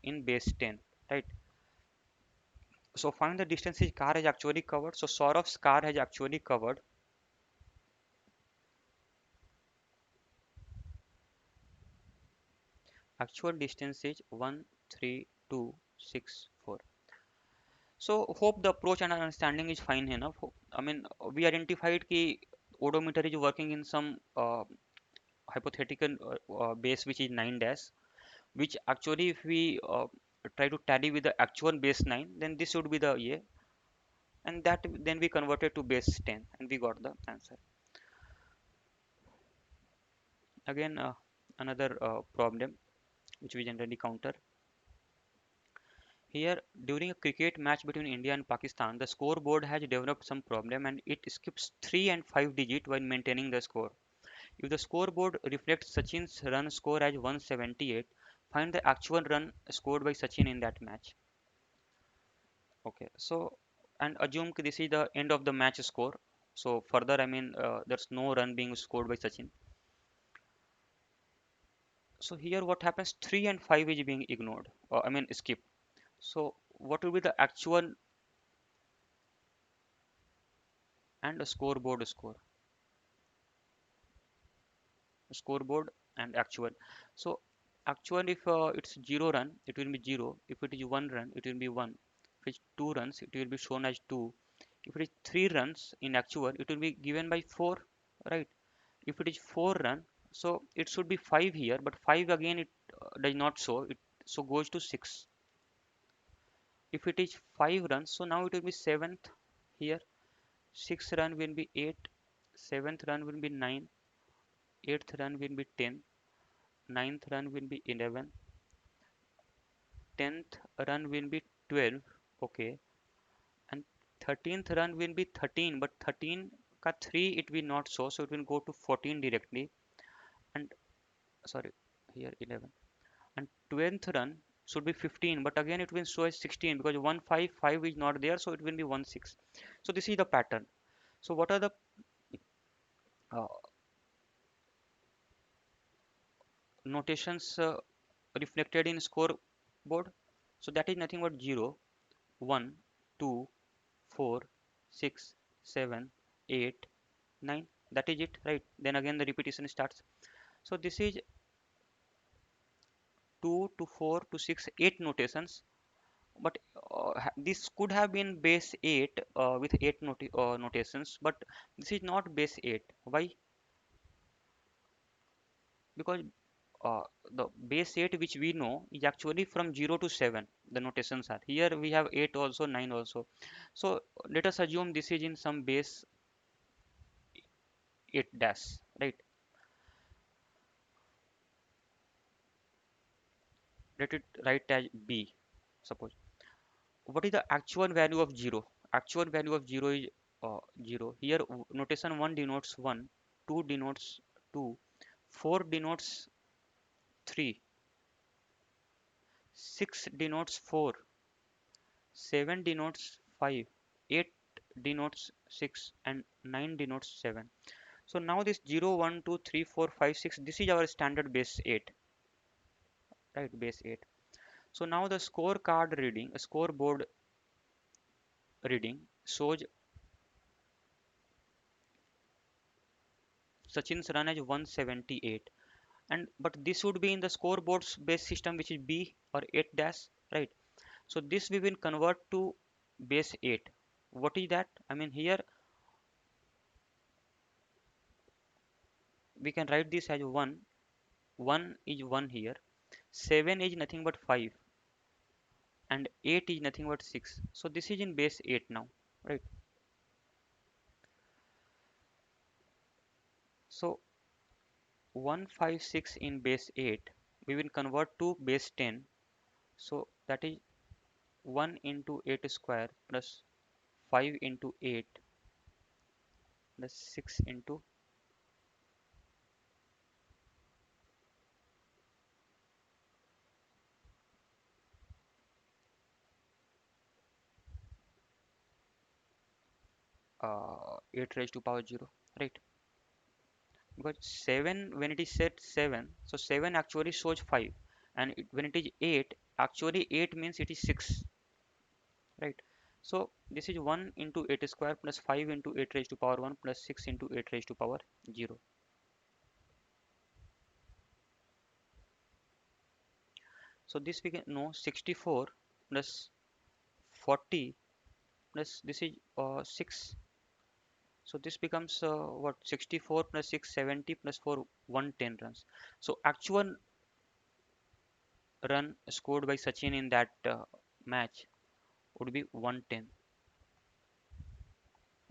in base 10, right? So find the distance his car has actually covered. So Saurav's car has actually covered actual distance is 13264. So hope the approach and understanding is fine enough. I mean, we identified ki odometer is working in some hypothetical base which is 9 dash, which actually if we try to tally with the actual base 9, then this would be the yeah, and that then we converted to base 10 and we got the answer. Again, another problem which we generally counter. Here, during a cricket match between India and Pakistan, the scoreboard has developed some problem and it skips 3 and 5 digit while maintaining the score. If the scoreboard reflects Sachin's run score as 178, find the actual run scored by Sachin in that match. Okay, so and assume this is the end of the match score. So further, I mean, there's no run being scored by Sachin. So here, what happens? 3 and 5 is being ignored. I mean, skip. So what will be the actual and a scoreboard score? Scoreboard and actual. So actual, if it's 0 run, it will be 0. If it is 1 run, it will be 1. If it's 2 runs, it will be shown as 2. If it is 3 runs in actual, it will be given by 4, right? If it is 4 run, so it should be 5 here, but 5 again it does not show it, so goes to 6. If it is 5 runs, so now it will be 7th here. 6th run will be 8, 7th run will be 9, 8th run will be 10, 9th run will be 11, 10th run will be 12, okay, and 13th run will be 13, but 13 ka 3 it will not show, so it will go to 14 directly, and sorry, here 11. and 20th run should be 15, but again it will show as 16 because 155 is not there, so it will be 16. So this is the pattern. So what are the uh, notations reflected in scoreboard? So that is nothing but 0, 1, 2, 4, 6, 7, 8, 9. That is it, right? Then again the repetition starts. So this is 2 to 4 to 6, 8 notations. But this could have been base 8 with 8 notations, but this is not base 8. Why? Because uh, the base 8 which we know is actually from 0 to 7. The notations are here. We have 8 also, 9 also. So let us assume this is in some base 8 dash, right? Let it write as B, suppose. What is the actual value of 0? Actual value of 0 is 0. Here notation 1 denotes 1, 2 denotes 2, 4 denotes 3, 6 denotes 4, 7 denotes 5, 8 denotes 6, and 9 denotes 7. So now this 0, 1, 2, 3, 4, 5, 6, this is our standard base 8, right? Base 8. So now the scorecard reading, scoreboard reading shows Sachin's run as 178. And but this would be in the scoreboard's base system, which is B or 8 dash, right? So this we will convert to base 8. What is that? I mean, here we can write this as 1. 1 is 1 here. 7 is nothing but 5. And 8 is nothing but 6. So this is in base 8 now, right? So 156 in base 8, we will convert to base 10. So that is 1 into 8 square plus 5 into 8 plus 6 into 8 raised to power 0, right? Because 7, when it is set 7, so 7 actually shows 5, and when it is 8, actually 8 means it is 6, right? So this is 1 into 8 square plus 5 into 8 raised to power 1 plus 6 into 8 raised to power 0. So this we can know 64 plus 40 plus this is 6. So this becomes what, 64 plus 6, 70 plus 4, 110 runs. So actual run scored by Sachin in that match would be 110,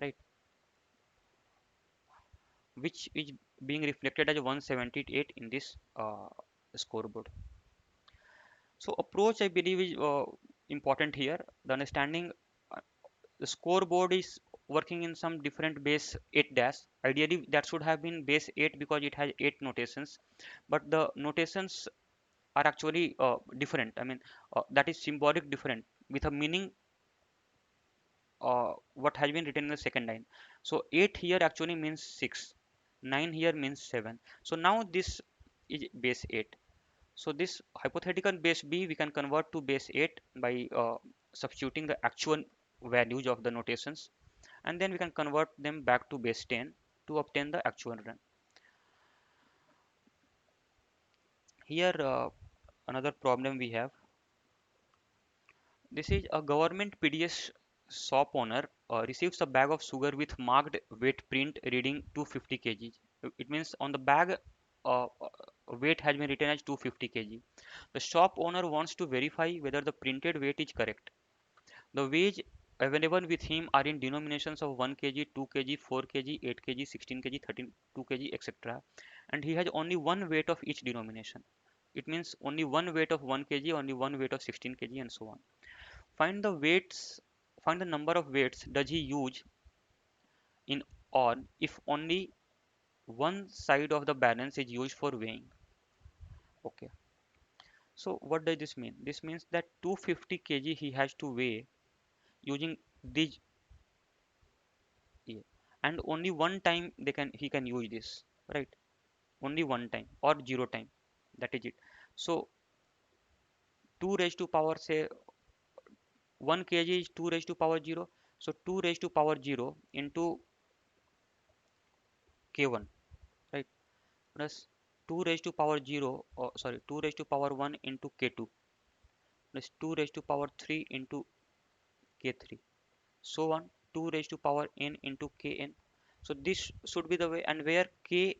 right? Which is being reflected as 178 in this scoreboard. So approach, I believe, is important here. The understanding uh, the scoreboard is working in some different base 8 dash. Ideally, that should have been base 8 because it has 8 notations, but the notations are actually different. I mean, that is symbolic different with a meaning what has been written in the second line. So 8 here actually means 6, 9 here means 7. So now this is base 8. So this hypothetical base B we can convert to base 8 by substituting the actual values of the notations, and then we can convert them back to base 10 to obtain the actual run. Here another problem we have. This is a government PDS shop owner receives a bag of sugar with marked weight print reading 250 kg. It means on the bag weight has been written as 250 kg. The shop owner wants to verify whether the printed weight is correct. The weights available with him are in denominations of 1 kg, 2 kg, 4 kg, 8 kg, 16 kg, 32 kg, etc. And he has only one weight of each denomination. It means only one weight of 1 kg, only one weight of 16 kg, and so on. Find the weights, find the number of weights does he use in all if only one side of the balance is used for weighing. Okay. So what does this mean? This means that 250 kg he has to weigh using this, yeah, and only one time he can use this, right? Only one time or zero time. That is it. So 2 raised to power, say 1 kg is 2 raised to power 0. So 2 raised to power 0 into k1, right? Plus 2 raised to power 0, or sorry, 2 raised to power 1 into k2, plus 2 raised to power 3 into k3, so on, 2 raised to power n into kn. So this should be the way, and where ki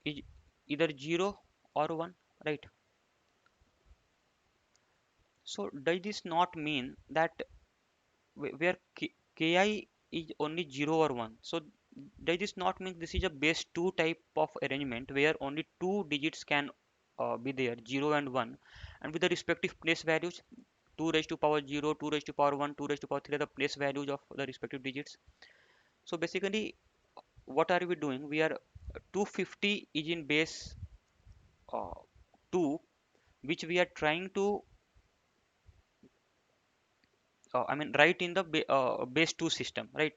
is either 0 or 1, right? So does this not mean that where ki is only 0 or 1, so does this not mean this is a base 2 type of arrangement where only two digits can be there, 0 and 1, and with the respective place values, 2 raised to power 0, 2 raised to power 1, 2 raised to power 3 are the place values of the respective digits. So basically what are we doing? We are 250 is in base uh, 2, which we are trying to write in the base 2 system, right?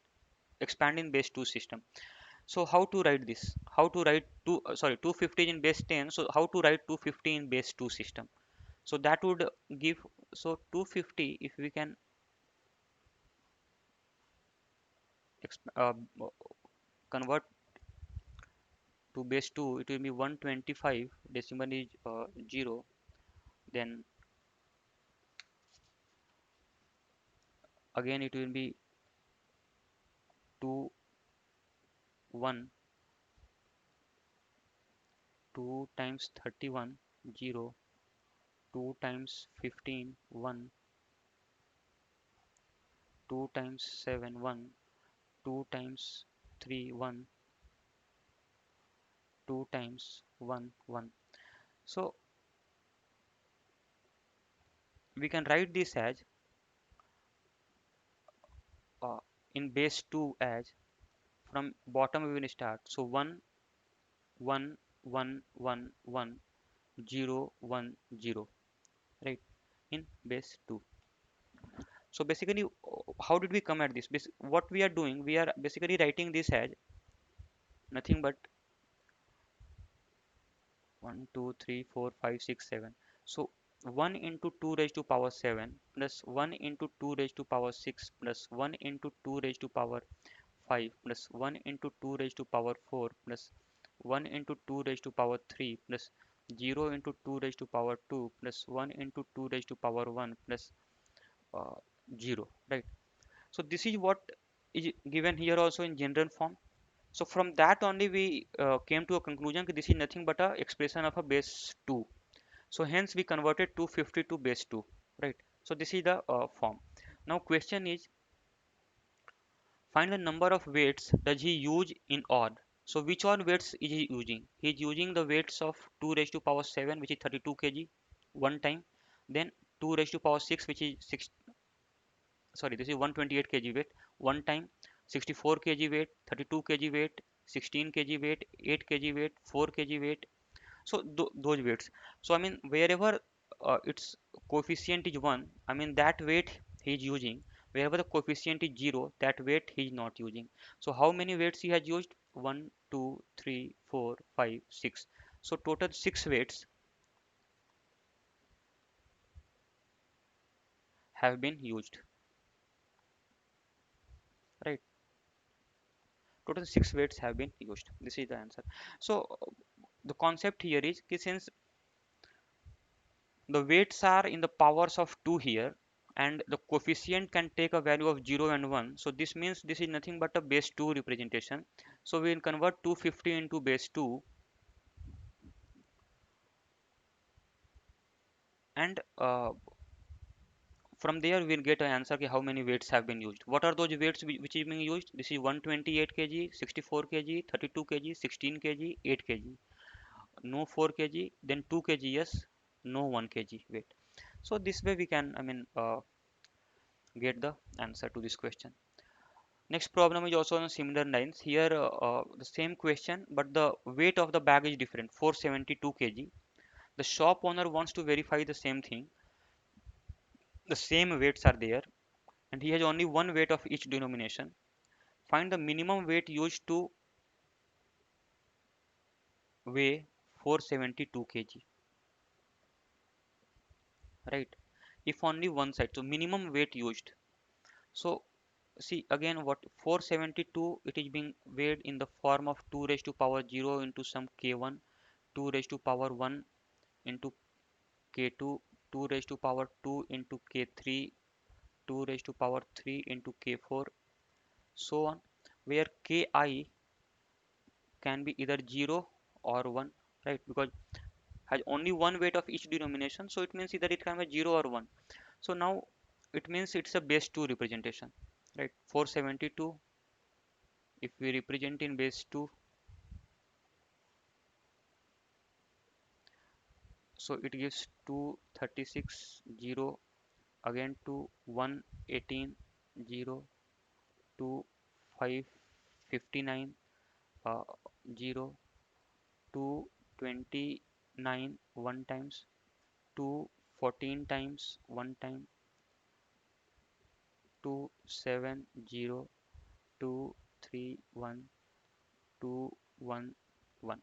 Expand in base 2 system. So how to write this? How to write 250 in base 10? So how to write 250 in base 2 system? So that would give, so 250 if we can convert to base 2, it will be 125, decimal is 0, then again it will be 2 1, 2 times 31 0, 2 times 15 1, 2 times 7 1, 2 times 3 1, 2 times 1 1. So we can write this as uh, in base 2 as, from bottom we will start, so 1 1 1 1 1 0 1 0, right, in base 2. So basically how did we come at this? What we are doing, we are basically writing this as nothing but 1 2 3 4 5 6 7. So 1 into 2 raised to power 7 plus 1 into 2 raised to power 6 plus 1 into 2 raised to power 5 plus 1 into 2 raised to power 4 plus 1 into 2 raised to power 3 plus 0 into 2 raised to power 2 plus 1 into 2 raised to power 1 plus uh, 0, right? So this is what is given here also in general form. So from that only we came to a conclusion that this is nothing but a expression of a base 2. So hence we converted 250 to base 2, right? So this is the form. Now question is, find the number of weights does he use in odd. So which all weights is he using? He is using the weights of 2 raised to power 7, which is 32 kg one time, then 2 raised to power 6, which is 6, sorry, this is 128 kg weight one time, 64 kg weight, 32 kg weight, 16 kg weight, 8 kg weight, 4 kg weight. So those weights, so I mean wherever its coefficient is 1, I mean that weight he is using. Wherever the coefficient is 0, that weight he is not using. So how many weights he has used? 1 2 3 4 5 6. So total 6 weights have been used, right? Total 6 weights have been used. This is the answer. So the concept here is कि since the weights are in the powers of 2 here, and the coefficient can take a value of 0 and 1, so this means this is nothing but a base 2 representation. So we will convert 250 into base 2, and from there we'll get an answer ki how many weights have been used. What are those weights which is being used? This is 128 kg, 64 kg, 32 kg, 16 kg, 8 kg. No 4 kg, then 2 kg, yes, no 1 kg weight. So this way we can, get the answer to this question. Next problem is also on similar lines. Here the same question, but the weight of the bag is different, 472 kg. The shop owner wants to verify the same thing. The same weights are there, and he has only one weight of each denomination. Find the minimum weight used to weigh 472 kg, right? If only one side, so minimum weight used. So see again what 472, it is being weighed in the form of 2 raised to power 0 into some k1, 2 raised to power 1 into k2, 2 raised to power 2 into k3, 2 raised to power 3 into k4, so on, where ki can be either 0 or 1, right? Because has only one weight of each denomination, so it means either it can be 0 or 1. So now it means it's a base 2 representation, right? 472, if we represent in base 2, so it gives 236 0, again to 118 0, to 559 uh, 0, to 29 one times, to 14 times one time, to 7 0, 2 3 1, 2 1 1.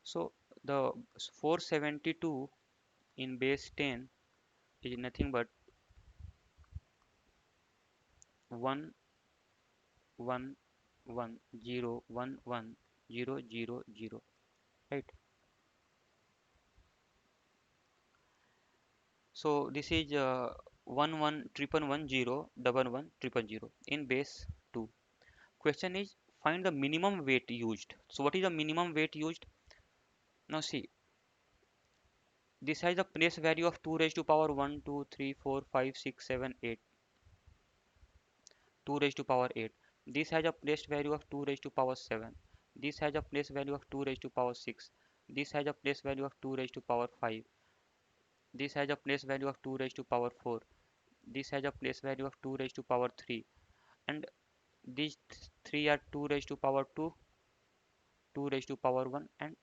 So the 472 in base 10 is nothing but 1 1 1 0 1 1 0 0 0, right? So this is 1 1 triple 1 0 double 1 triple 0 in base 2. Question is find the minimum weight used. So what is the minimum weight used? Now see, this has the place value of 2 raised to power 1 2 3 4 5 6 7 8, 2 raised to power 8. This has a place value of 2 raised to power 7. This has a place value of 2 raised to power 6. This has a place value of 2 raised to power 5. This has a place value of 2 raised to power 4. This has a place value of 2 raised to power 3. And these three are 2 raised to power 2, 2 raised to power 1, and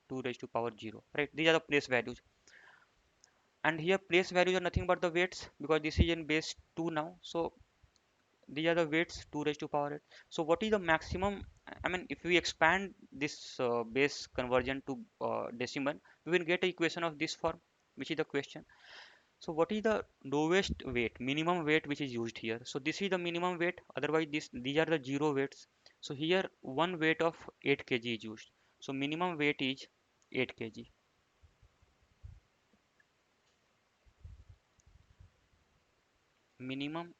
2 raised to power 0, right? These are the place values. And here place values are nothing but the weights, because this is in base 2 now. So these are the weights, 2 raised to power 8. So what is the maximum? I mean, if we expand this base conversion to decimal, we will get a equation of this form, which is the question. So what is the lowest weight, minimum weight which is used here? So this is the minimum weight. Otherwise, these are the zero weights. So here one weight of 8 kg is used. So minimum weight is 8 kg. Minimum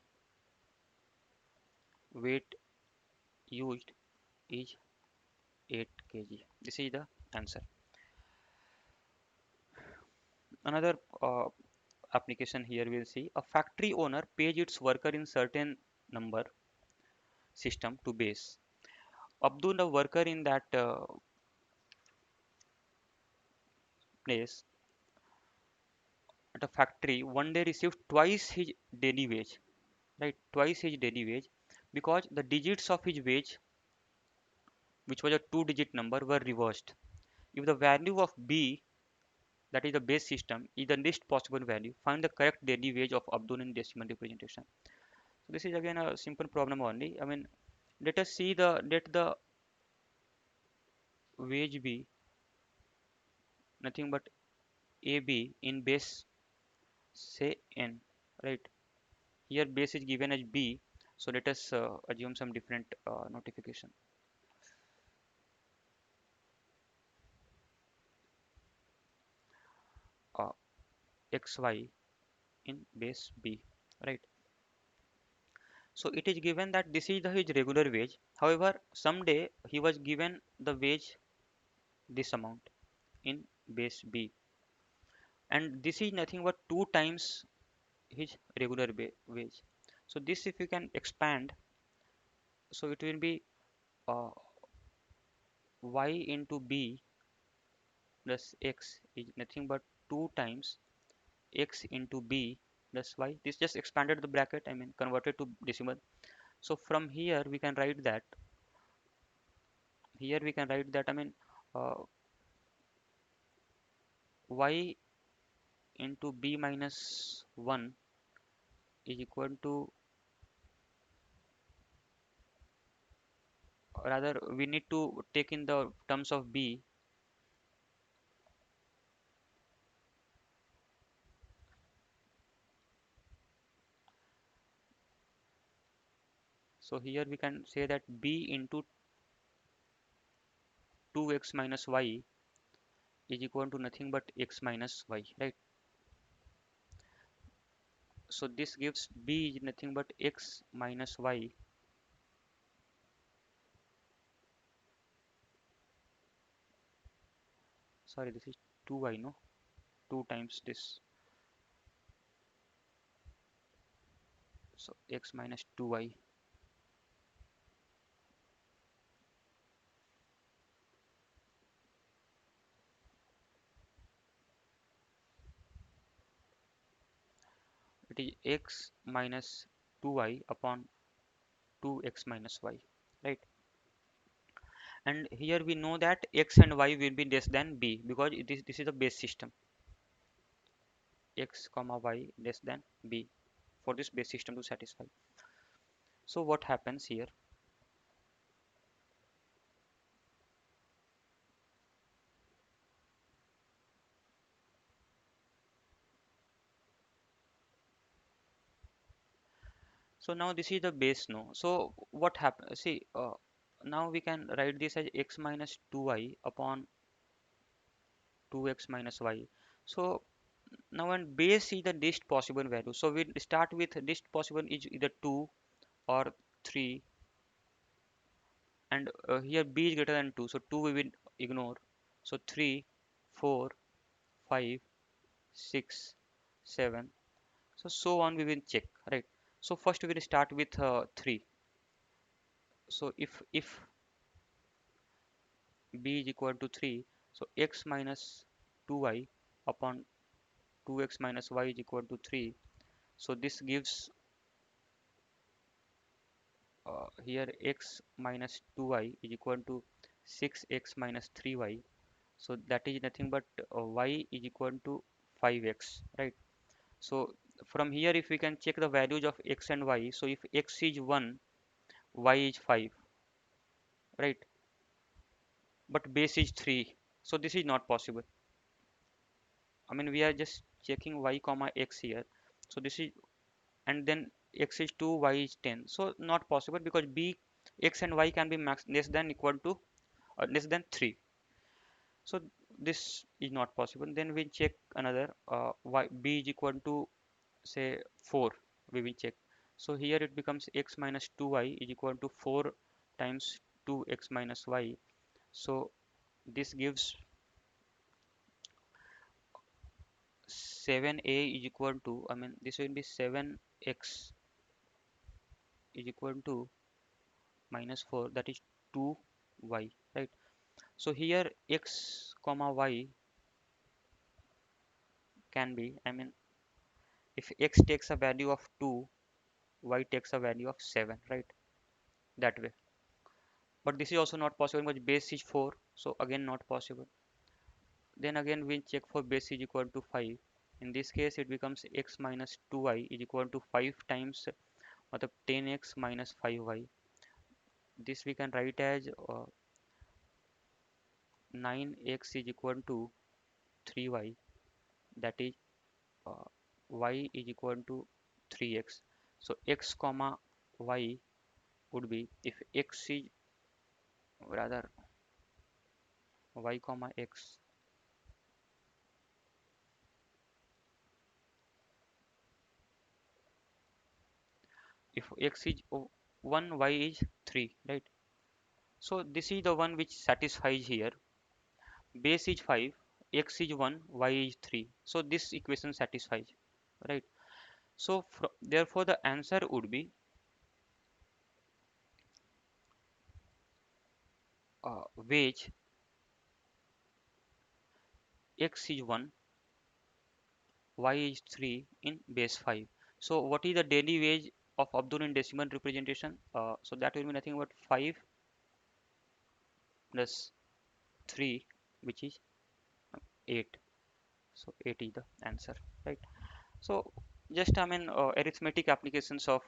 weight used is 8 kg. This is the answer. Another application here we'll see a factory owner pays its worker in certain number system to base. Abdul, the worker in that place at a factory, one day received twice his daily wage, right? Twice his daily wage, because the digits of his wage, which was a two-digit number, were reversed. If the value of B, that is the base system, is the least possible value, find the correct daily wage of Abdul in decimal representation. So this is again a simple problem only. I mean, let us see let the wage be nothing but AB in base say n, right? Here base is given as B, so let us assume some different notification. Uh, XY in base B, right? So it is given that this is his regular wage. However, someday he was given the wage this amount in base B, and this is nothing but two times his regular wage. So this, if you can expand, so it will be uh, y into b plus x is nothing but 2 times x into b plus y. This just expanded the bracket, I mean converted to decimal. So from here we can write that, I mean, uh, y into b minus 1 is equal to, rather we need to take in the terms of b. So here we can say that b into 2x minus y is equal to nothing but x minus y, right? So this gives b is nothing but x minus y. Sorry, this is 2y, no? 2 times this. So x minus 2y. It is x minus 2y upon 2x minus y, right? And here we know that x and y will be less than b because this is a base system. X comma y less than b for this base system to satisfy. So what happens here? So now this is the base, no? So what happens? See, now we can write this as x minus 2y upon 2x minus y. So now when base is the least possible value, so we start with least possible is either 2 or 3, and here b is greater than 2, so 2 we will ignore. So 3, 4, 5, 6, 7, so on we will check, right? So first we will start with 3. So if b is equal to 3, so x minus 2y upon 2x minus y is equal to 3. So this gives here x minus 2y is equal to 6x minus 3y. So that is nothing but y is equal to 5x, right? So from here if we can check the values of x and y, so if x is 1, y is 5, right? But base is 3, so this is not possible. I mean, we are just checking y comma x here. So this is, and then x is 2, y is 10. So not possible because b, x and y can be max less than equal to less than 3. So this is not possible. Then we check another y, b is equal to say 4. We will check. So here it becomes x minus 2y is equal to 4 times 2x minus y. So this gives 7a is equal to, I mean, this will be 7x is equal to minus 4, that is 2y, right? So here x comma y can be, I mean, if x takes a value of 2, y takes a value of 7, right? That way. But this is also not possible because base is 4, so again not possible. Then again we check for base is equal to 5. In this case it becomes x minus 2y is equal to 5 times the 10x minus 5y. This we can write as 9x is equal to 3y, that is uh, y is equal to 3x. So x comma y would be, if x is, rather y comma x, if x is 1, y is 3, right? So this is the one which satisfies here. Base is 5, x is 1, y is 3. So this equation satisfies, right? So therefore the answer would be wage x is 1, y is 3 in base 5. So what is the daily wage of Abdul in decimal representation. So that will be nothing but 5 plus 3, which is 8. So 8 is the answer, right? So just arithmetic applications of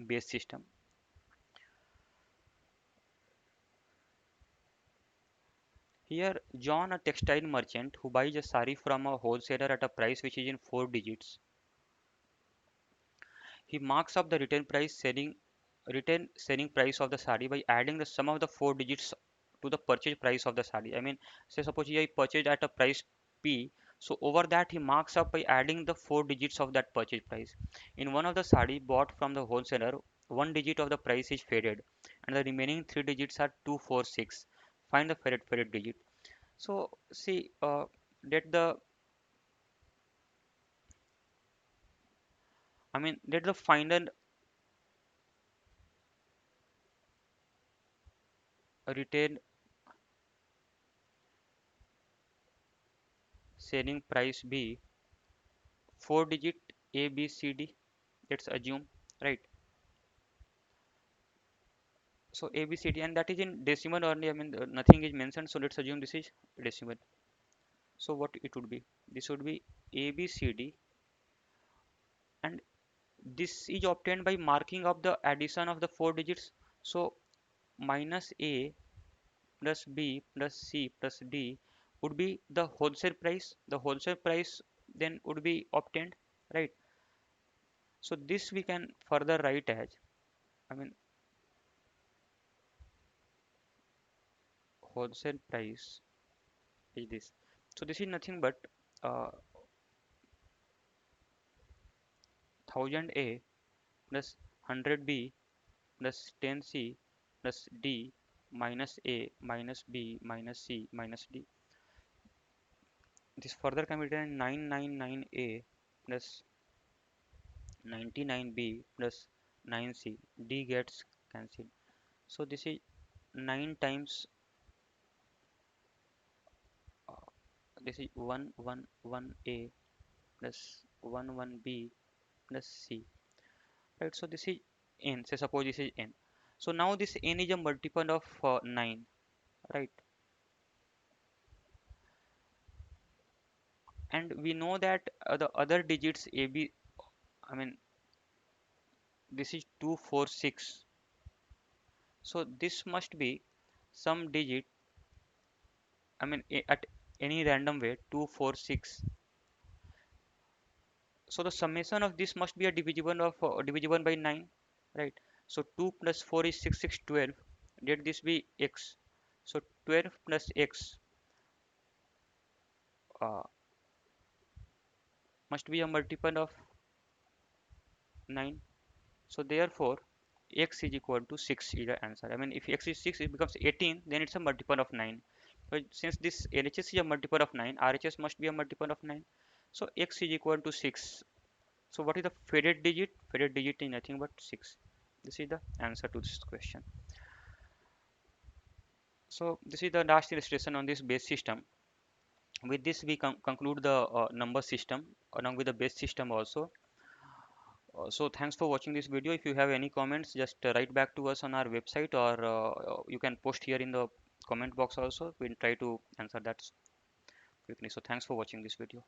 base system. Here, John, a textile merchant who buys a sari from a wholesaler at a price which is in 4 digits. He marks up the return selling price of the sari by adding the sum of the 4 digits to the purchase price of the sari. Say suppose he purchased at a price P, so over that he marks up by adding the 4 digits of that purchase price. In one of the sari bought from the wholesaler, one digit of the price is faded, and the remaining 3 digits are 2, 4, 6. Find the faded digit. So see, let the let the final retail selling price be 4 digit A B C D. Let's assume, right? So A B C D, and that is in decimal only. Nothing is mentioned, so let's assume this is decimal. So what it would be? This would be A B C D, and this is obtained by marking up the addition of the 4 digits. So minus A plus B plus C plus D would be the wholesale price. The wholesale price then would be obtained, right? So this we can further write as, I mean wholesale price is this. So this is nothing but 1000 A plus 100 B plus 10 C plus D minus A minus B minus C minus D. This further can be written 999 A plus 99 B plus 9 C. D gets cancelled. So this is 9 times this is 111 A plus 11 B plus C, right? So this is n. Say suppose this is n. So now this n is a multiple of 9, right? And we know that the other digits AB, I mean this is 246. So this must be some digit, at any random way 246. So the summation of this must be a divisible by 9, right? So 2 plus 4 is 6, 6, 12. Let this be x. So 12 plus x uh, must be a multiple of 9. So therefore, x is equal to 6 is the answer. If x is 6, it becomes 18, then it's a multiple of 9. But since this LHS is a multiple of 9, RHS must be a multiple of 9. So x is equal to 6. So what is the faded digit? Faded digit is nothing but 6. This is the answer to this question. So this is the last illustration on this base system. With this, we conclude the number system along with the base system also. So thanks for watching this video. If you have any comments, just write back to us on our website, or you can post here in the comment box also. We'll try to answer that quickly. So thanks for watching this video.